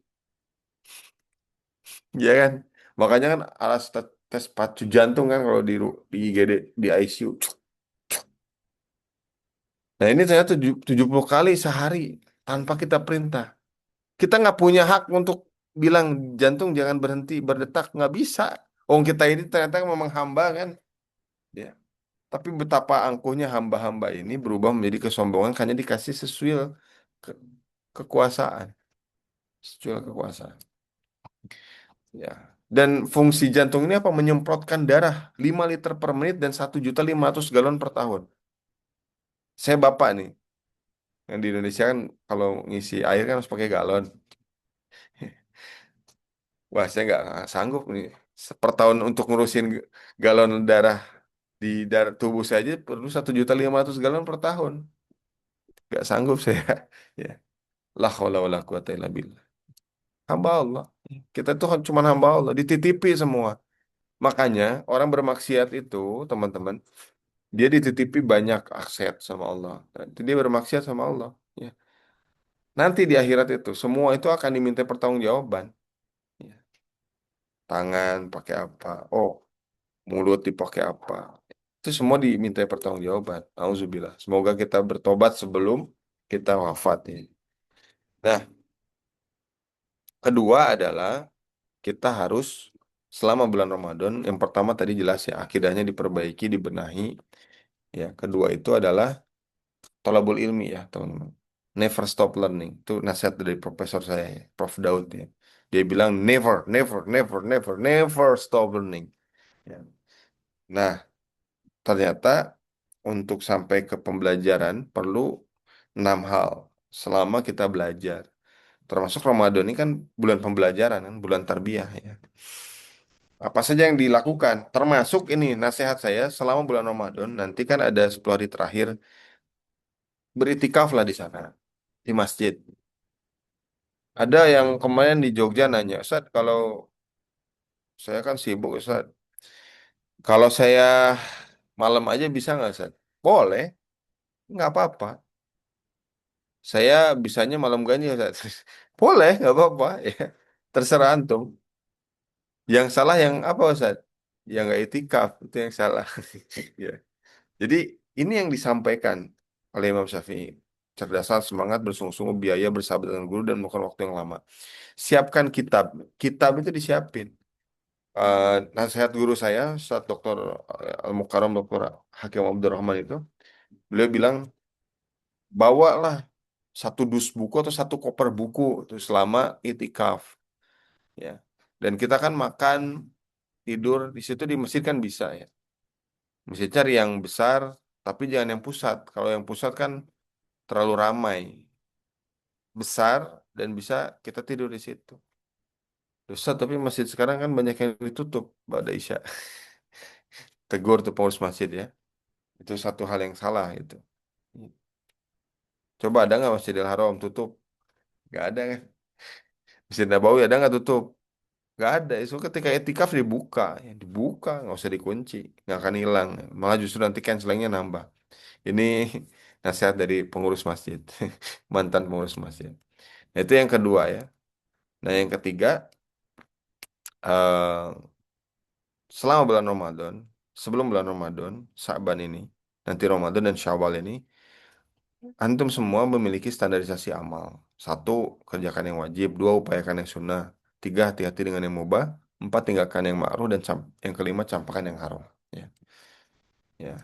Ya kan? Makanya kan alas tes pacu jantung kan kalau di IGD, di ICU. Nah ini ternyata 70 kali sehari tanpa kita perintah. Kita nggak punya hak untuk bilang jantung jangan berhenti berdetak. Nggak bisa. Oh kita ini ternyata memang hamba kan. Ya. Tapi betapa angkuhnya hamba-hamba ini berubah menjadi kesombongan hanya dikasih sesuai ke kekuasaan. Sesuai kekuasaan. Ya. Dan fungsi jantung ini apa? Menyemprotkan darah 5 liter per menit dan 1.500.000 galon per tahun. Saya bapak nih, yang di Indonesia kan kalau ngisi air kan harus pakai galon. Wah, saya nggak sanggup nih. Per tahun untuk ngurusin galon darah di darah tubuh saya aja perlu 1.500.000 galon per tahun. Nggak sanggup saya. Ya. La haula wala quwata illa billah. Hamba Allah. Kita tuh cuma hamba Allah, dititipi semua. Makanya orang bermaksiat itu, teman-teman, dia dititipi banyak aset sama Allah. Nanti dia bermaksiat sama Allah. Ya. Nanti di akhirat itu, semua itu akan diminta pertanggungjawaban. Ya. Tangan pakai apa? Oh, mulut dipakai apa? Itu semua diminta pertanggungjawaban. Auzubillah. Semoga kita bertobat sebelum kita wafat. Ya. Nah, kedua adalah kita harus selama bulan Ramadan, yang pertama tadi jelas ya, akidahnya diperbaiki, dibenahi. Ya, kedua itu adalah tolabul ilmi ya, teman-teman. Never stop learning. Itu nasihat dari profesor saya, ya, Prof. Daud ya. Dia bilang never, never, never, never, never stop learning. Ya. Nah, ternyata untuk sampai ke pembelajaran perlu 6 hal selama kita belajar. Termasuk Ramadan ini kan bulan pembelajaran, kan, bulan tarbiyah ya. Apa saja yang dilakukan? Termasuk ini nasihat saya selama bulan Ramadan, nanti kan ada 10 hari terakhir, beritikaf lah di sana, di masjid. Ada yang kemarin di Jogja nanya, Ustaz, kalau saya kan sibuk, Ustaz. Kalau saya malam aja bisa nggak, Ustaz? Boleh, nggak apa-apa. Saya bisanya malam ganjil, Ustaz. Boleh, nggak apa-apa. Ya. Terserah antum. Yang salah yang apa, Ustaz? Yang nggak itikaf, itu yang salah. Ya. Jadi ini yang disampaikan oleh Imam Syafi'i. Cerdasan, semangat, bersungguh-sungguh, biaya, bersahabat dengan guru, dan bukan waktu yang lama. Siapkan kitab. Kitab itu disiapin. Nasihat guru saya, saat Dokter Al-Mukarram, Dokter Hakim Abdurrahman itu, beliau bilang, bawalah satu dus buku atau satu koper buku itu selama itikaf. Ya. Dan kita kan makan, tidur, di situ di masjid kan bisa ya. Mesti cari yang besar, tapi jangan yang pusat. Kalau yang pusat kan terlalu ramai, besar, dan bisa kita tidur di situ. Dosa, tapi masjid sekarang kan banyak yang ditutup pada Isya. Tegur tuh pengurus masjid ya. Itu satu hal yang salah itu. Coba ada nggak Masjidil Haram tutup? Nggak ada kan? Masjid Nabawi ada nggak tutup? nggak ada. Itu ketika etikaf dibuka, ya dibuka, nggak usah dikunci, nggak akan hilang. Malah justru nanti cancelingnya nambah. Ini nasihat dari pengurus masjid, mantan pengurus masjid. Nah, itu yang kedua ya. Nah, yang ketiga, eh, selama bulan Ramadan, sebelum bulan Ramadan, Sa'ban ini, nanti Ramadan dan Syawal ini, antum semua memiliki standarisasi amal. Satu, kerjakan yang wajib. Dua, upayakan yang sunnah. Tiga, hati-hati dengan yang mubah. Empat, tinggalkan yang ma'ruf. Dan yang kelima, campakkan yang haram. Ya, ya.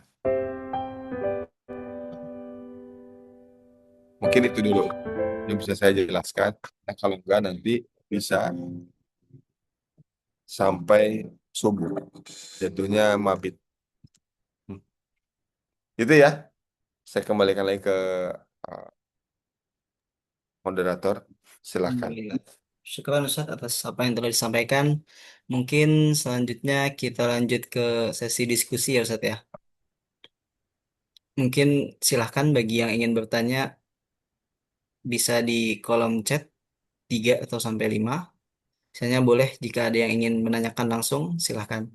Mungkin itu dulu yang bisa saya jelaskan. Nah, kalau enggak nanti bisa sampai subuh. Jatuhnya mabit. Hmm. Itu ya. Saya kembalikan lagi ke uh, moderator. Silakan. Alhamdulillah. Syukur Ustaz atas apa yang telah disampaikan. Mungkin selanjutnya kita lanjut ke sesi diskusi ya Ustaz ya. Mungkin silahkan bagi yang ingin bertanya bisa di kolom chat 3 atau sampai 5. Misalnya boleh jika ada yang ingin menanyakan langsung silahkan.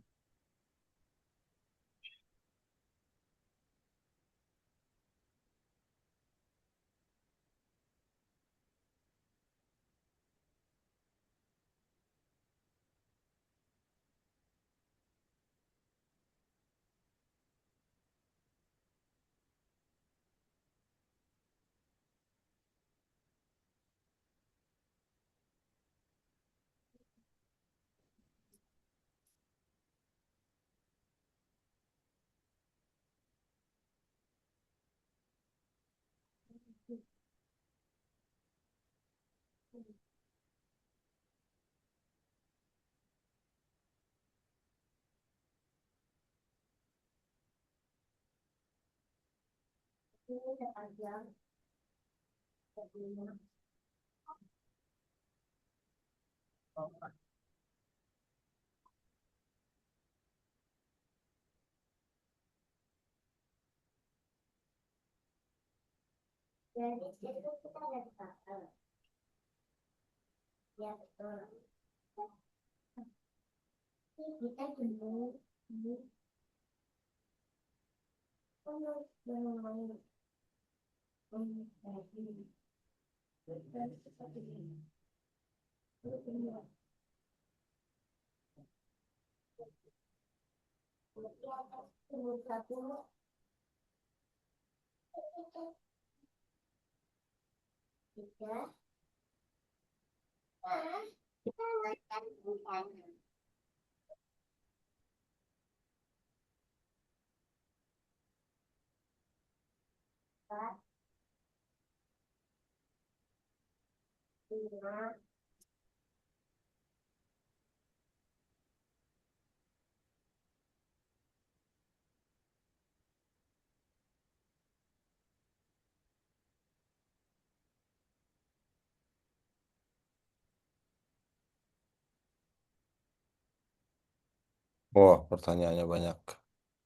Wah, pertanyaannya banyak.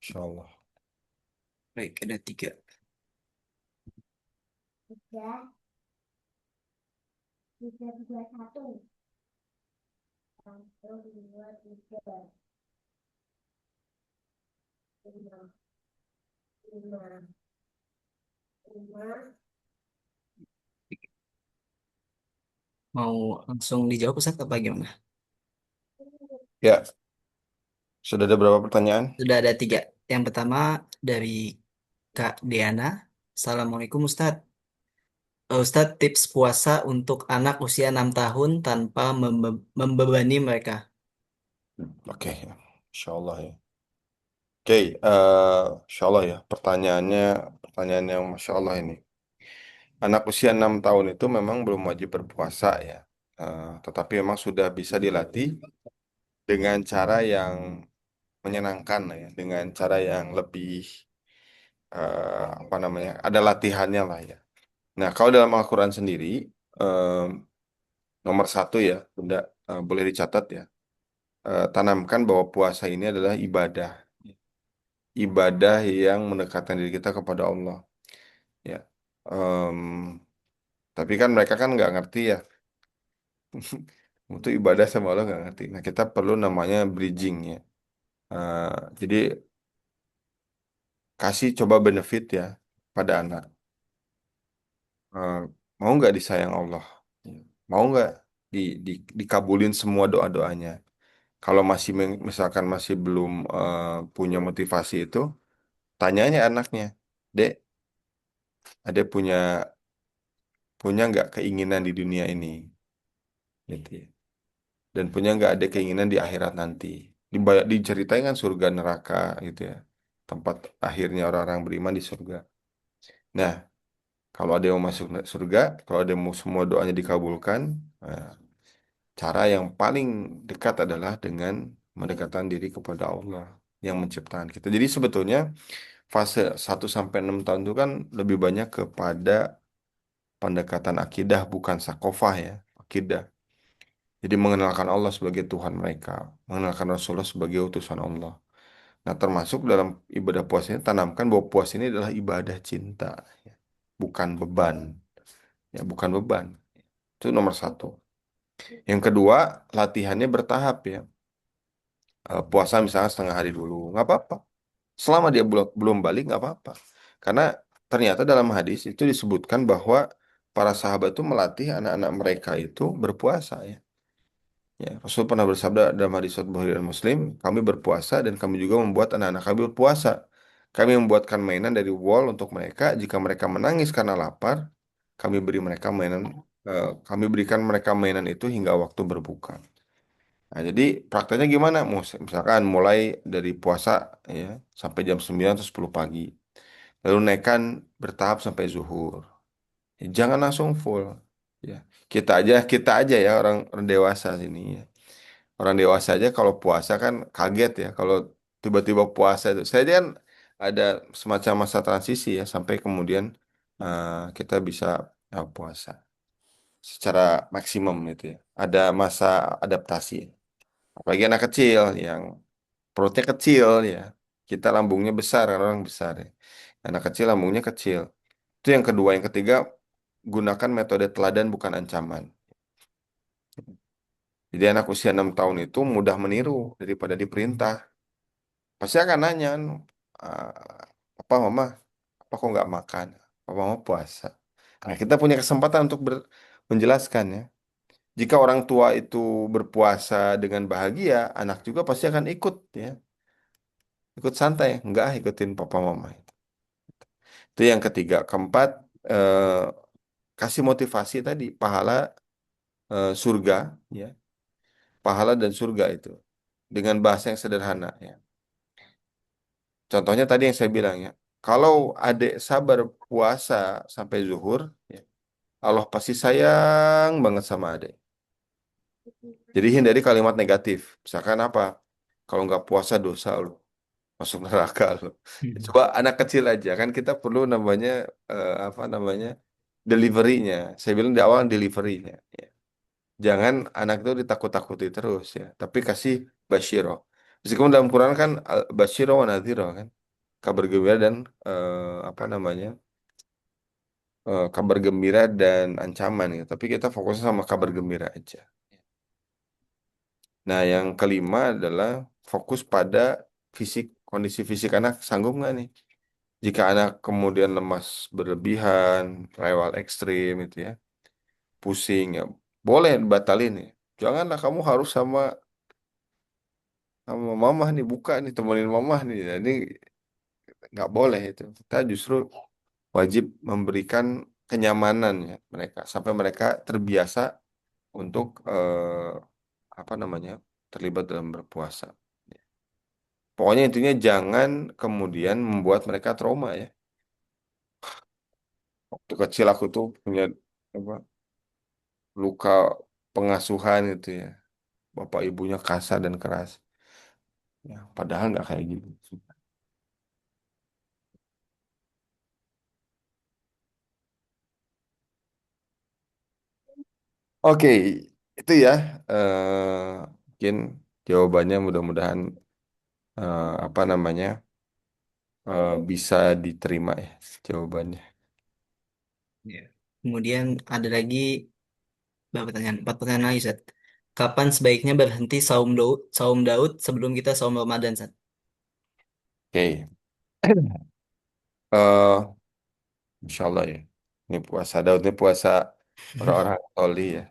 Insya Allah. Baik, ada 3. Mau langsung dijawab Ustaz apa gimana? Ya, sudah ada berapa pertanyaan? Sudah ada 3. Yang pertama dari Kak Deana. Assalamualaikum Ustadz. Ustadz, tips puasa untuk anak usia 6 tahun tanpa membebani mereka. Oke, ya. Insya Allah ya. Oke, Insya Allah ya. Pertanyaan yang Masya Allah ini. Anak usia 6 tahun itu memang belum wajib berpuasa ya. Tetapi memang sudah bisa dilatih dengan cara yang menyenangkan lah ya. Dengan cara yang lebih, apa namanya, ada latihannya lah ya. Nah, kalau dalam Al-Quran sendiri, eh, nomor satu ya, Bunda, boleh dicatat ya. Tanamkan bahwa puasa ini adalah ibadah. Ibadah yang mendekatkan diri kita kepada Allah. Ya. Em, tapi kan mereka kan nggak ngerti ya. Itu ibadah sama Allah nggak ngerti. Nah, kita perlu namanya bridging ya. Eh, jadi kasih coba benefit ya pada anak. Eh, mau nggak disayang Allah? Mau nggak di, di, dikabulin semua doa-doanya? Kalau masih misalkan masih belum punya motivasi itu, tanyanya anaknya, Dek, Adek punya punya nggak keinginan di dunia ini, gitu ya. Dan punya nggak ada keinginan di akhirat nanti. Diceritain kan surga neraka gitu ya. Tempat akhirnya orang-orang beriman di surga. Nah, kalau ada yang mau masuk surga, kalau ada yang mau semua doanya dikabulkan, nah, cara yang paling dekat adalah dengan mendekatkan diri kepada Allah yang menciptakan kita. Jadi sebetulnya fase 1 sampai 6 tahun itu kan lebih banyak kepada pendekatan akidah bukan sakofah ya, akidah. Jadi mengenalkan Allah sebagai Tuhan mereka, mengenalkan Rasulullah sebagai utusan Allah. Nah, termasuk dalam ibadah puasa ini tanamkan bahwa puasa ini adalah ibadah cinta, ya. Bukan beban, ya bukan beban. Itu nomor satu. Yang kedua, latihannya bertahap ya. Puasa misalnya setengah hari dulu, nggak apa-apa. Selama dia belum belum balik nggak apa-apa. Karena ternyata dalam hadis itu disebutkan bahwa para sahabat itu melatih anak-anak mereka itu berpuasa ya. Ya, Rasul pernah bersabda dalam hadis riwayat Bukhari dan Muslim, kami berpuasa dan kami juga membuat anak-anak kami berpuasa. Kami membuatkan mainan dari wall untuk mereka. Jika mereka menangis karena lapar, kami beri mereka mainan, kami berikan mereka mainan itu hingga waktu berbuka. Nah, jadi prakteknya gimana? Misalkan mulai dari puasa ya sampai jam 9 atau 10 pagi. Lalu naikkan bertahap sampai zuhur. Ya, jangan langsung full. Ya, kita aja ya orang dewasa sini ya. Orang dewasa aja kalau puasa kan kaget ya kalau tiba-tiba puasa itu. Saya aja kan ada semacam masa transisi ya sampai kemudian kita bisa puasa secara maksimum itu ya. Ada masa adaptasi. Apalagi anak kecil yang perutnya kecil ya. Kita lambungnya besar kan orang besar ya. Anak kecil lambungnya kecil. Itu yang kedua. Yang ketiga, gunakan metode teladan bukan ancaman. Jadi anak usia 6 tahun itu mudah meniru daripada diperintah. Pasti akan nanya, "Ah, Papa, Mama, apa kok nggak makan? Papa, Mama puasa." Nah, kita punya kesempatan untuk menjelaskan ya. Jika orang tua itu berpuasa dengan bahagia, anak juga pasti akan ikut ya. Ikut santai, nggak ikutin Papa Mama. Itu yang ketiga. Keempat, eh, kasih motivasi tadi, pahala surga, ya. Pahala dan surga itu. Dengan bahasa yang sederhana ya. Contohnya tadi yang saya bilang ya, kalau adik sabar puasa sampai zuhur, ya, Allah pasti sayang banget sama adik. Jadi hindari kalimat negatif. Misalkan apa? Kalau nggak puasa dosa lo, masuk neraka lo. Coba anak kecil aja kan kita perlu namanya apa namanya deliverynya. Saya bilang di awal deliverynya. Ya. Jangan anak itu ditakut-takuti terus ya, tapi kasih basyiro. Meskipun dalam Quran kan basyiro wa nadhiro kan, kabar gembira dan apa namanya kabar gembira dan ancaman ya. Tapi kita fokusnya sama kabar gembira aja. Nah, yang kelima adalah fokus pada fisik, kondisi fisik anak sanggup nggak nih? Jika anak kemudian lemas berlebihan, rewel ekstrim itu ya, pusing ya, boleh batalin ya. Janganlah kamu harus sama mamah nih, buka nih, temenin mamah nih. Nah, ini nggak boleh itu. Kita justru wajib memberikan kenyamanan ya mereka sampai mereka terbiasa untuk apa namanya terlibat dalam berpuasa. Pokoknya intinya jangan kemudian membuat mereka trauma ya. Waktu kecil aku tuh punya apa, luka pengasuhan itu ya. Bapak ibunya kasar dan keras. Ya, padahal nggak kayak gitu. Oke, itu ya. Mungkin jawabannya mudah-mudahan apa namanya bisa diterima ya jawabannya. Ya. Kemudian ada lagi berapa pertanyaan? 4 pertanyaan lagi, Ustaz. kapan sebaiknya berhenti saum Daud sebelum kita saum Ramadan, Sat? Oke. Eh, Insya Allah ya. Ini puasa Daud ini puasa orang-orang solih ya.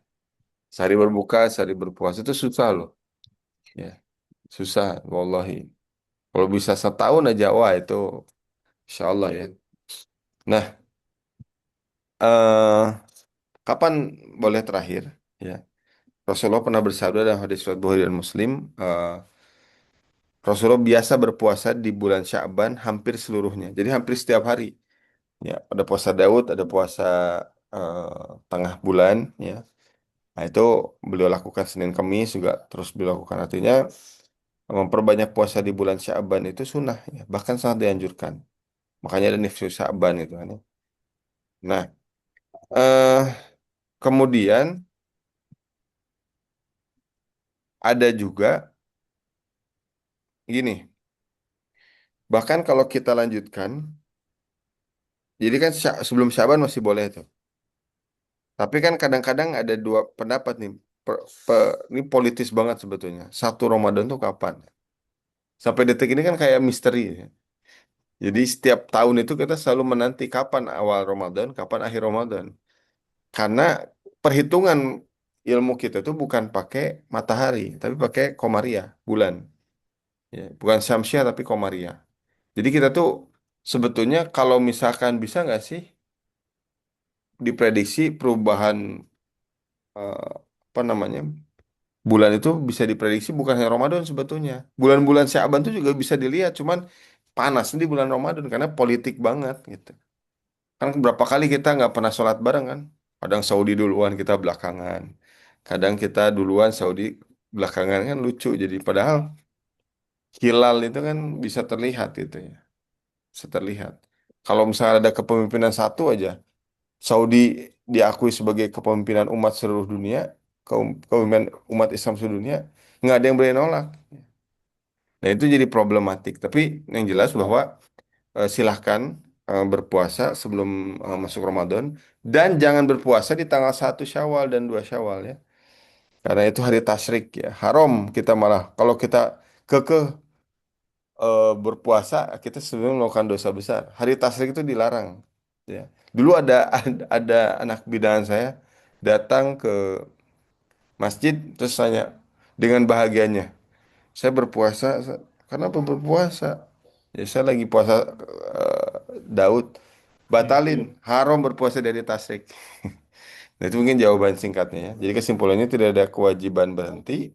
Sehari berbuka, sehari berpuasa itu susah loh. Ya, susah, wallahi. Kalau bisa setahun aja, wah itu Insya Allah ya. Nah, eh kapan boleh terakhir? Ya, Rasulullah pernah bersabda dalam hadis riwayat Bukhari dan Muslim, Rasulullah biasa berpuasa di bulan Sya'ban hampir seluruhnya. Jadi hampir setiap hari. Ya, ada puasa Daud, ada puasa tengah bulan, ya. Nah, itu beliau lakukan Senin Kamis juga terus beliau lakukan. Artinya memperbanyak puasa di bulan Sya'ban itu sunnah, ya. Bahkan sangat dianjurkan. Makanya ada nifsu Sya'ban itu kan, ya. Nah, eh, kemudian ada juga gini, bahkan kalau kita lanjutkan, jadi kan sebelum Syaban masih boleh tuh. Tapi kan kadang-kadang ada dua pendapat nih. Ini politis banget sebetulnya. Satu Ramadan tuh kapan? Sampai detik ini kan kayak misteri, ya. Jadi setiap tahun itu kita selalu menanti kapan awal Ramadan, kapan akhir Ramadan. Karena perhitungan ilmu kita itu bukan pakai matahari, tapi pakai komariah, bulan. Ya, bukan Syamsiah tapi komariah. Jadi kita tuh sebetulnya kalau misalkan bisa nggak sih diprediksi perubahan eh, apa namanya bulan itu bisa diprediksi bukan hanya Ramadan sebetulnya. Bulan-bulan Sya'ban itu juga bisa dilihat, cuman panas di bulan Ramadan karena politik banget gitu. Kan berapa kali kita nggak pernah sholat bareng kan? Kadang Saudi duluan kita belakangan. Kadang kita duluan Saudi belakangan kan lucu. Jadi padahal hilal itu kan bisa terlihat gitu ya. Bisa terlihat. Kalau misalnya ada kepemimpinan satu aja, Saudi diakui sebagai kepemimpinan umat seluruh dunia, kepemimpinan umat Islam seluruh dunia, nggak ada yang boleh nolak. Nah itu jadi problematik. Tapi yang jelas bahwa silahkan berpuasa sebelum masuk Ramadan dan jangan berpuasa di tanggal 1 Syawal dan 2 Syawal ya. Karena itu hari tasyrik ya. Haram kita malah kalau kita kekeh berpuasa kita sebenarnya melakukan dosa besar. Hari tasyrik itu dilarang ya. Dulu ada anak bidahan saya datang ke masjid terus tanya dengan bahagianya, "Saya berpuasa, kenapa berpuasa?" Ya saya lagi puasa Daud. Batalin, haram berpuasa dari tasyrik. Nah, itu mungkin jawaban singkatnya ya. Jadi kesimpulannya tidak ada kewajiban berhenti,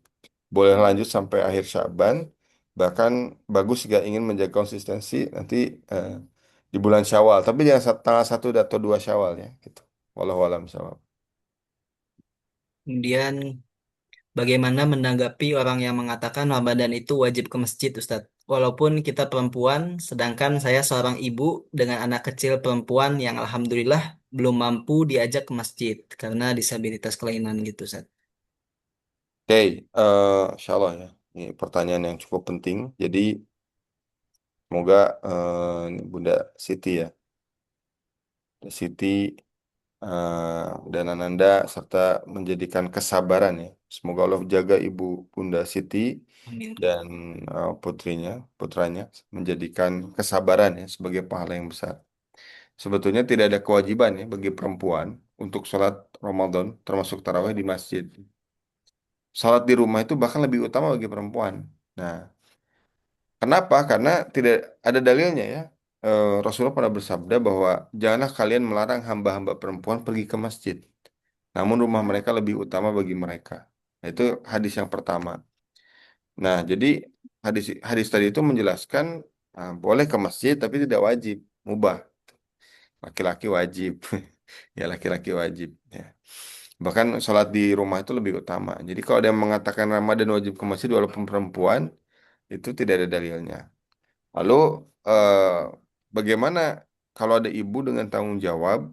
boleh lanjut sampai akhir Syaban. Bahkan bagus jika ingin menjaga konsistensi nanti eh, di bulan Syawal. Tapi jangan tanggal 1 atau 2 Syawal ya. Gitu. Wallahu a'lam bishawab. Kemudian bagaimana menanggapi orang yang mengatakan Ramadan itu wajib ke masjid, Ustadz? Walaupun kita perempuan, sedangkan saya seorang ibu dengan anak kecil perempuan yang alhamdulillah belum mampu diajak ke masjid karena disabilitas kelainan gitu, Ustadz. Oke, Insya Allah ya. Ini pertanyaan yang cukup penting. Jadi semoga ini Bunda Siti ya. Bunda Siti dan Ananda serta menjadikan kesabaran ya. Semoga Allah jaga Ibu Bunda Siti Amin. dan putranya menjadikan kesabaran ya sebagai pahala yang besar. Sebetulnya tidak ada kewajiban ya bagi perempuan untuk sholat Ramadan termasuk tarawih di masjid. Sholat di rumah itu bahkan lebih utama bagi perempuan. Nah, kenapa? Karena tidak ada dalilnya ya. Rasulullah pernah bersabda bahwa janganlah kalian melarang hamba-hamba perempuan pergi ke masjid. Namun rumah mereka lebih utama bagi mereka. Nah, itu hadis yang pertama. Nah, jadi hadis hadis tadi itu menjelaskan boleh ke masjid tapi tidak wajib, mubah. Laki-laki wajib. Ya, laki-laki wajib. Ya. Bahkan sholat di rumah itu lebih utama. Jadi kalau ada yang mengatakan Ramadan wajib ke masjid walaupun perempuan, itu tidak ada dalilnya. Lalu eh, bagaimana kalau ada ibu dengan tanggung jawab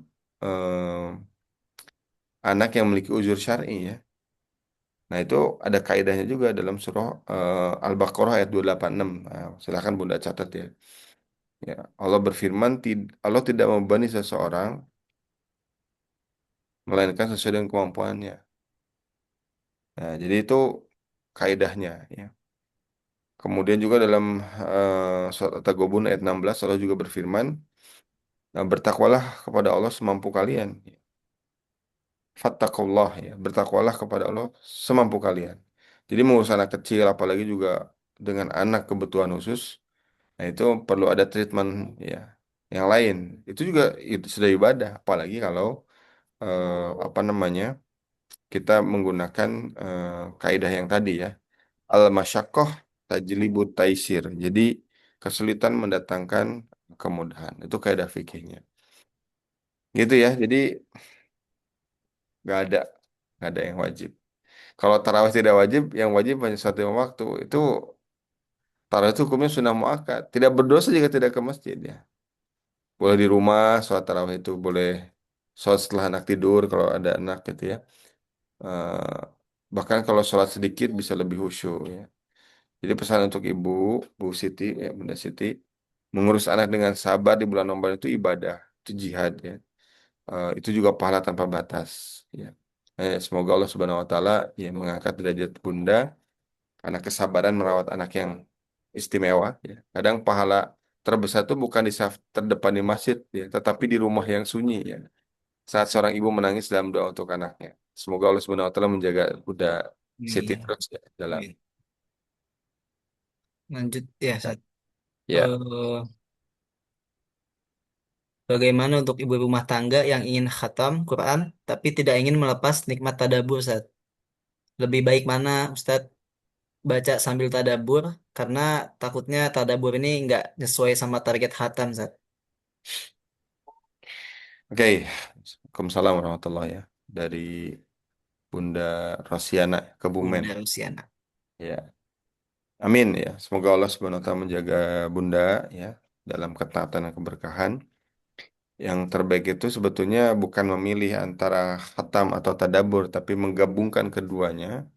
anak yang memiliki uzur syar'i ya? Nah, itu ada kaidahnya juga dalam surah Al-Baqarah ayat 286. Nah, silakan Bunda catat ya. Ya, Allah berfirman, Allah tidak membebani seseorang melainkan sesuai dengan kemampuannya. Nah, jadi itu kaidahnya ya. Kemudian juga dalam surat At-Taghabun ayat 16 Allah juga berfirman, "Nah, bertakwalah kepada Allah semampu kalian. Fattakullah ya, bertakwalah kepada Allah semampu kalian." Jadi mengurus anak kecil apalagi juga dengan anak kebutuhan khusus, nah itu perlu ada treatment ya yang lain. Itu sudah ibadah, apalagi kalau apa namanya? Kita menggunakan kaidah yang tadi ya. Al-masyaqqah tajlibut taisir. Jadi kesulitan mendatangkan kemudahan. Itu kaidah fikihnya. Gitu ya. Jadi nggak ada nggak ada yang wajib. Kalau tarawih tidak wajib, yang wajib hanya satu lima waktu. Itu tarawih itu hukumnya sunnah muakkad. Tidak berdosa jika tidak ke masjid ya. Boleh di rumah, sholat tarawih itu boleh sholat setelah anak tidur kalau ada anak gitu ya. Eh, bahkan kalau sholat sedikit bisa lebih khusyuk ya. Jadi pesan untuk ibu, Bu Siti, ya Bunda Siti, mengurus anak dengan sabar di bulan Ramadan itu ibadah, itu jihad ya. Itu juga pahala tanpa batas ya. Semoga Allah Subhanahu Wa Taala ya mengangkat derajat Bunda karena kesabaran merawat anak yang istimewa ya. Kadang pahala terbesar itu bukan di saf terdepan di masjid ya, tetapi di rumah yang sunyi ya. Saat seorang ibu menangis dalam doa untuk anaknya. Semoga Allah Subhanahu Wa Taala menjaga Bunda Siti Iya. terus ya dalam Iya. Lanjut ya, Sat. ya. Eh, Bagaimana untuk ibu rumah tangga yang ingin khatam Quran tapi tidak ingin melepas nikmat tadabbur, Sat? Lebih baik mana, Ustadz? Baca sambil tadabbur karena takutnya tadabbur ini nggak sesuai sama target khatam, Sat. Oke, Waalaikumsalam warahmatullahi ya. Dari Bunda Rosiana Kebumen. Bunda Rusiana. Ya, amin ya. Semoga Allah Subhanahu wa taala menjaga Bunda ya dalam ketaatan dan keberkahan. Yang terbaik itu sebetulnya bukan memilih antara khatam atau tadabur, tapi menggabungkan keduanya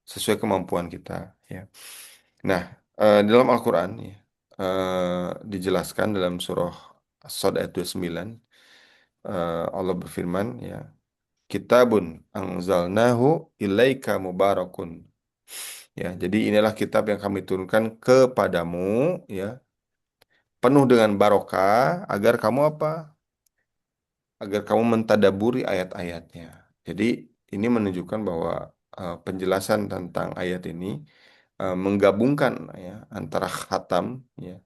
sesuai kemampuan kita ya. Nah, dalam Al-Qur'an ya, dijelaskan dalam surah As-Sadd ayat 29, Allah berfirman ya, Kitabun anzalnahu ilaika mubarakun. Ya, jadi inilah kitab yang kami turunkan kepadamu ya, penuh dengan barokah agar kamu apa? Agar kamu mentadaburi ayat-ayatnya. Jadi ini menunjukkan bahwa penjelasan tentang ayat ini menggabungkan ya antara khatam ya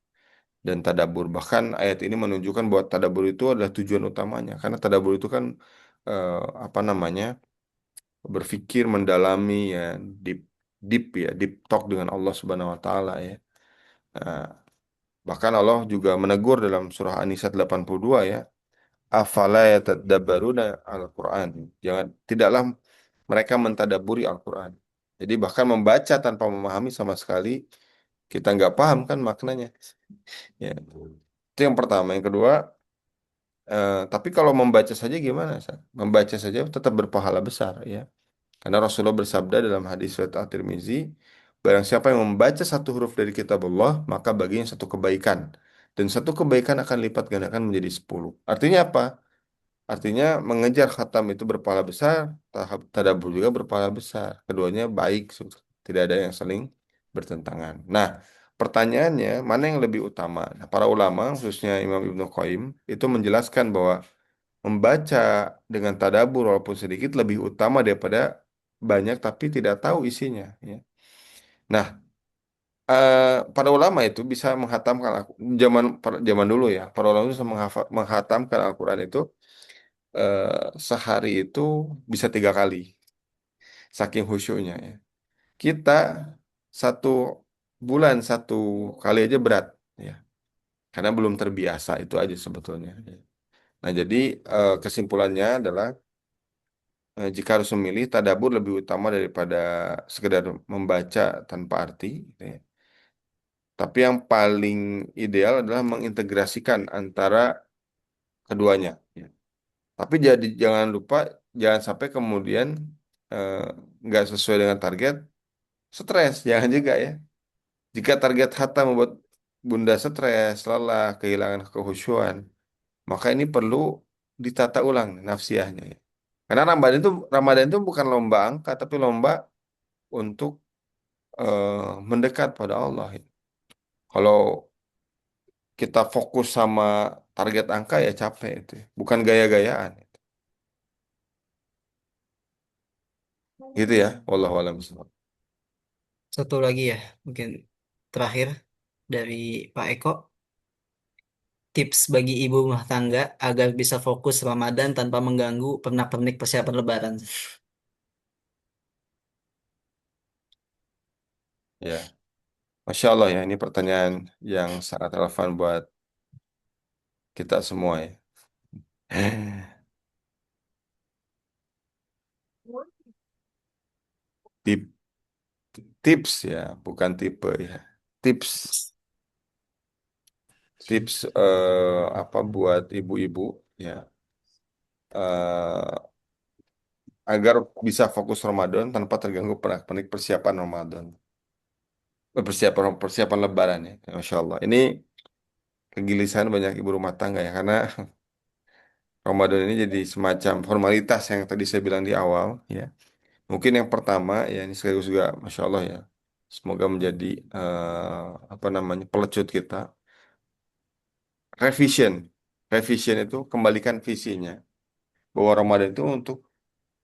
dan tadabur. Bahkan ayat ini menunjukkan bahwa tadabur itu adalah tujuan utamanya karena tadabur itu kan apa namanya? Berpikir mendalami ya deep deep ya deep talk dengan Allah Subhanahu wa taala ya. Nah, bahkan Allah juga menegur dalam surah An-Nisa 82 ya, afala yatadabbaruna al-Qur'an. Tidaklah mereka mentadaburi Al-Qur'an. Jadi bahkan membaca tanpa memahami sama sekali kita nggak paham kan maknanya. Ya. Itu yang pertama. Yang kedua, tapi kalau membaca saja gimana? Sa? Membaca saja tetap berpahala besar ya. Karena Rasulullah bersabda dalam hadis riwayat At-Tirmizi, barang siapa yang membaca satu huruf dari kitab Allah, maka baginya satu kebaikan. Dan satu kebaikan akan lipat gandakan menjadi 10. Artinya apa? Artinya mengejar khatam itu berpahala besar, tahap tadabbur juga berpahala besar. Keduanya baik, tidak ada yang saling bertentangan. Nah, pertanyaannya mana yang lebih utama? Nah, para ulama, khususnya Imam Ibnu Qayyim, itu menjelaskan bahwa membaca dengan tadabbur walaupun sedikit lebih utama daripada banyak tapi tidak tahu isinya ya. Nah, para ulama itu bisa menghatamkan zaman dulu ya. Para ulama itu bisa menghatamkan Al-Qur'an itu sehari itu bisa 3 kali saking khusyuknya ya. Kita satu bulan 1 kali aja berat ya. Karena belum terbiasa itu aja sebetulnya. Ya. Nah, jadi kesimpulannya adalah jika harus memilih, tadabbur lebih utama daripada sekedar membaca tanpa arti, gitu ya. Tapi yang paling ideal adalah mengintegrasikan antara keduanya. Ya. Tapi jangan lupa, jangan sampai kemudian eh, nggak sesuai dengan target, stres. Jangan juga ya. Jika target hatam membuat bunda stres, lelah, kehilangan kehusyuan, maka ini perlu ditata ulang nafsiyahnya. Ya. Karena Ramadan itu bukan lomba angka, tapi lomba untuk mendekat pada Allah. Kalau kita fokus sama target angka ya capek itu, bukan gaya-gayaan. Gitu ya, wallahu a'lam bishawab. Satu lagi ya, mungkin terakhir dari Pak Eko, tips bagi ibu rumah tangga agar bisa fokus Ramadan tanpa mengganggu pernak-pernik persiapan Lebaran. Ya, Masya Allah ya, ini pertanyaan yang sangat relevan buat kita semua ya. Tip, tips ya, bukan tipe ya. Tips, tips apa buat ibu-ibu ya, eh, agar bisa fokus Ramadan tanpa terganggu pernak-pernik persiapan Ramadan. Persiapan persiapan Lebaran ya, Masya Allah. Ini kegelisahan banyak ibu rumah tangga ya, karena Ramadan ini jadi semacam formalitas yang tadi saya bilang di awal ya. Mungkin yang pertama ya, ini sekaligus juga Masya Allah ya. Semoga menjadi apa namanya pelecut kita. Revision, revision itu kembalikan visinya bahwa Ramadan itu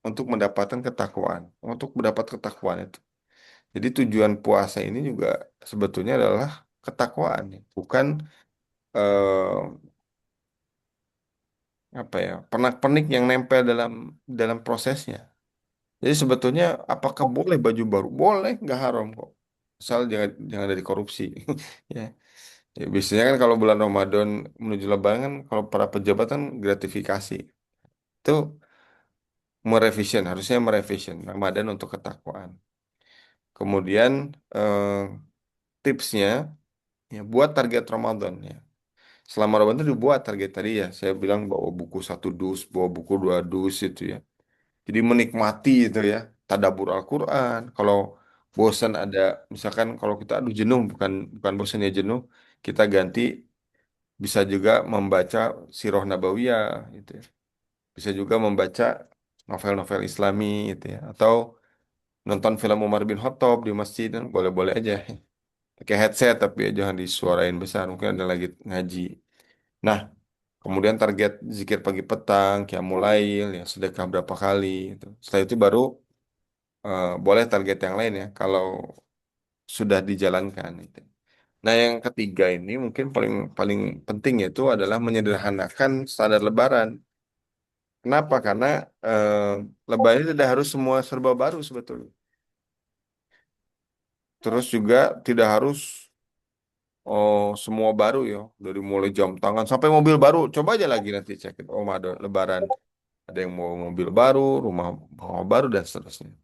untuk mendapatkan ketakwaan, untuk mendapat ketakwaan itu. Jadi tujuan puasa ini juga sebetulnya adalah ketakwaan, ya. Bukan eh, apa ya pernak-pernik yang nempel dalam prosesnya. Jadi sebetulnya apakah boleh baju baru? Boleh, nggak haram kok. Asal jangan dari korupsi. Ya. Ya, biasanya kan kalau bulan Ramadan menuju Lebaran kan kalau para pejabat kan gratifikasi. Itu harusnya merevision Ramadan untuk ketakwaan. Kemudian tipsnya ya buat target Ramadan ya. Selama Ramadan itu dibuat target tadi ya. Saya bilang bawa buku 1 dus, bawa buku 2 dus itu ya. Jadi menikmati itu ya, tadabbur Al-Quran. Kalau bosan ada, misalkan kalau kita aduh jenuh, bukan bukan bosan ya jenuh, kita ganti bisa juga membaca Sirah Nabawiyah gitu ya. Bisa juga membaca novel-novel Islami gitu ya. Atau nonton film Umar bin Khattab di masjid kan boleh-boleh aja. Pakai headset tapi ya jangan disuarain besar, mungkin ada lagi ngaji. Nah, kemudian target zikir pagi petang, qiyamul lail, ya sedekah berapa kali gitu. Setelah itu baru boleh target yang lain ya kalau sudah dijalankan gitu. Nah, yang ketiga ini mungkin paling paling penting yaitu adalah menyederhanakan standar Lebaran. Kenapa? Karena eh, Lebaran itu tidak harus semua serba baru sebetulnya. Terus juga tidak harus semua baru ya, dari mulai jam tangan sampai mobil baru. Coba aja lagi nanti cek itu. Oh, ada Lebaran, ada yang mau mobil baru, rumah baru dan seterusnya.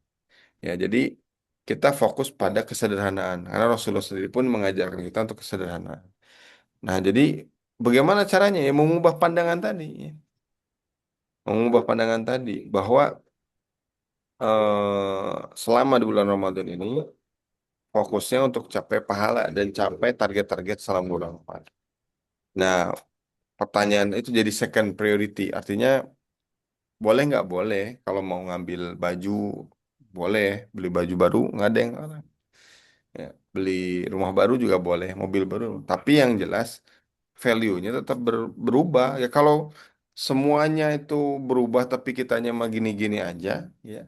Ya, jadi kita fokus pada kesederhanaan. Karena Rasulullah sendiri pun mengajarkan kita untuk kesederhanaan. Nah, jadi bagaimana caranya? Ya, mengubah pandangan tadi. Ya. Mengubah pandangan tadi bahwa selama di bulan Ramadan ini fokusnya untuk capai pahala dan capai target-target selama bulan Ramadan. Nah, pertanyaan itu jadi second priority. Artinya boleh nggak boleh kalau mau ngambil baju boleh beli baju baru nggak ada yang larang. Ya, beli rumah baru juga boleh, mobil baru. Tapi yang jelas value-nya tetap berubah. Ya kalau semuanya itu berubah tapi kitanya mah gini-gini aja, ya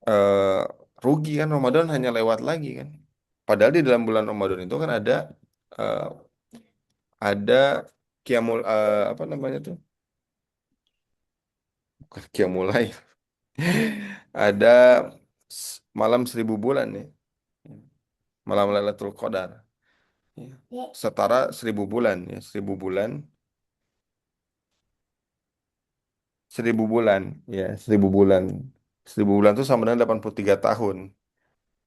eh, rugi kan Ramadan hanya lewat lagi kan. Padahal di dalam bulan Ramadan itu kan eh, ada kiamul apa namanya tuh? Bukan kiamulai. Ada malam 1.000 bulan ya. Malam Lailatul Qadar. Ya. Setara 1.000 bulan ya. 1.000 bulan 1.000 bulan ya 1.000 bulan 1.000 bulan itu sama dengan 83 tahun.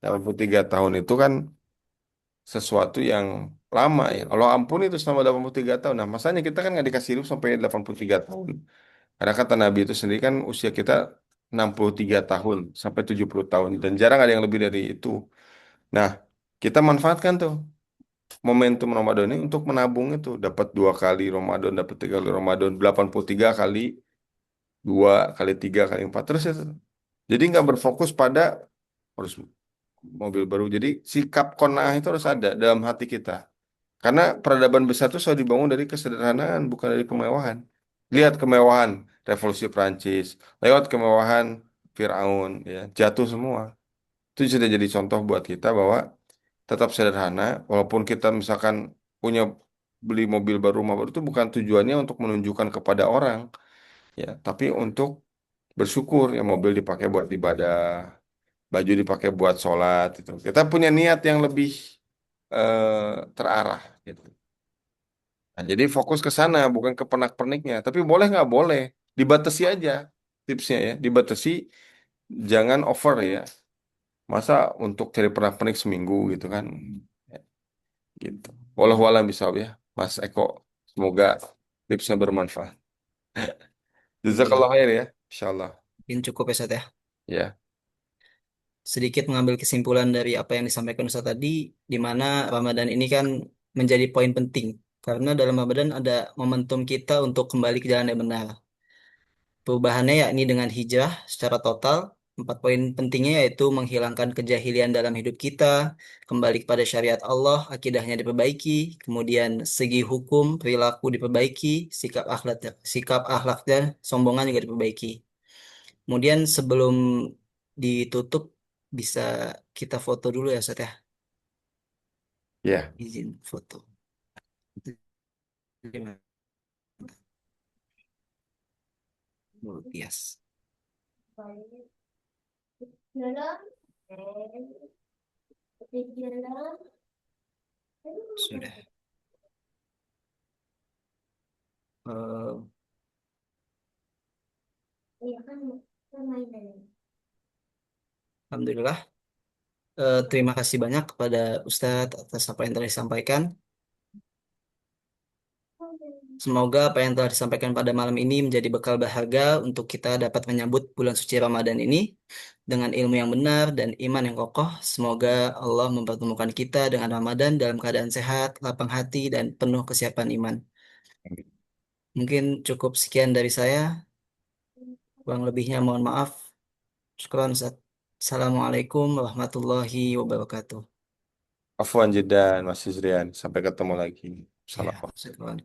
83 tahun itu kan sesuatu yang lama ya. Allah ampun itu selama 83 tahun. Nah, masanya kita kan nggak dikasih hidup sampai 83 tahun. Karena kata Nabi itu sendiri kan usia kita 63 tahun sampai 70 tahun. Dan jarang ada yang lebih dari itu. Nah, kita manfaatkan tuh momentum Ramadan ini untuk menabung itu. Dapat 2 kali Ramadan, dapat 3 kali Ramadan, 83 kali 2 kali 3 kali 4 terus itu. Jadi nggak berfokus pada harus mobil baru. Jadi sikap qanaah itu harus ada dalam hati kita. Karena peradaban besar itu selalu dibangun dari kesederhanaan, bukan dari kemewahan. Lihat kemewahan Revolusi Prancis, lewat kemewahan Firaun, ya, jatuh semua. Itu sudah jadi contoh buat kita bahwa tetap sederhana, walaupun kita misalkan punya beli mobil baru, rumah baru itu bukan tujuannya untuk menunjukkan kepada orang, ya, tapi untuk bersyukur ya mobil dipakai buat ibadah, baju dipakai buat sholat, itu. Kita punya niat yang lebih terarah, gitu. Nah, jadi fokus ke sana, bukan ke pernak-perniknya. Tapi boleh nggak boleh, dibatasi aja tipsnya ya, dibatasi, jangan over ya. Masa untuk cari pernak-pernik seminggu gitu kan, ya, gitu. Walau alam bisa ya, Mas Eko. Semoga tipsnya bermanfaat. Alhamdulillah. Jazakallah khair ya, Insyaallah. Mungkin cukup ya Ustaz ya. Ya, Sedikit mengambil kesimpulan dari apa yang disampaikan Ustaz tadi, di mana Ramadan ini kan menjadi poin penting. Karena dalam Ramadan ada momentum kita untuk kembali ke jalan yang benar. Perubahannya yakni dengan hijrah secara total. Empat poin pentingnya yaitu menghilangkan kejahilian dalam hidup kita, kembali kepada syariat Allah, akidahnya diperbaiki, kemudian segi hukum, perilaku diperbaiki, sikap akhlak dan sombongan juga diperbaiki. Kemudian sebelum ditutup bisa kita foto dulu ya Ustaz ya. ya. Izin foto. Yes. Sudah. Eh, Alhamdulillah. Terima kasih banyak kepada Ustadz atas apa yang telah disampaikan. Semoga apa yang telah disampaikan pada malam ini menjadi bekal berharga untuk kita dapat menyambut bulan suci Ramadan ini dengan ilmu yang benar dan iman yang kokoh. Semoga Allah mempertemukan kita dengan Ramadan dalam keadaan sehat, lapang hati, dan penuh kesiapan iman. Mungkin cukup sekian dari saya. Kurang lebihnya mohon maaf. Syukran, Ustaz. Assalamualaikum warahmatullahi wabarakatuh. Afwan Jedan, Mas Izrian. Sampai ketemu lagi. Ya, Salam. syukran.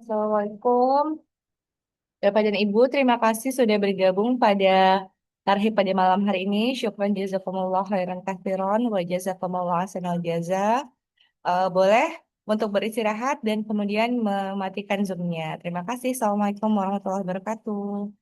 Assalamualaikum. Bapak dan Ibu, terima kasih sudah bergabung pada Tarhib pada malam hari ini. Syukran jazakumullah khairan katsiran wa jazakumullah ahsanal jaza. Boleh untuk beristirahat dan kemudian mematikan Zoom-nya. Terima kasih. Assalamualaikum warahmatullahi wabarakatuh.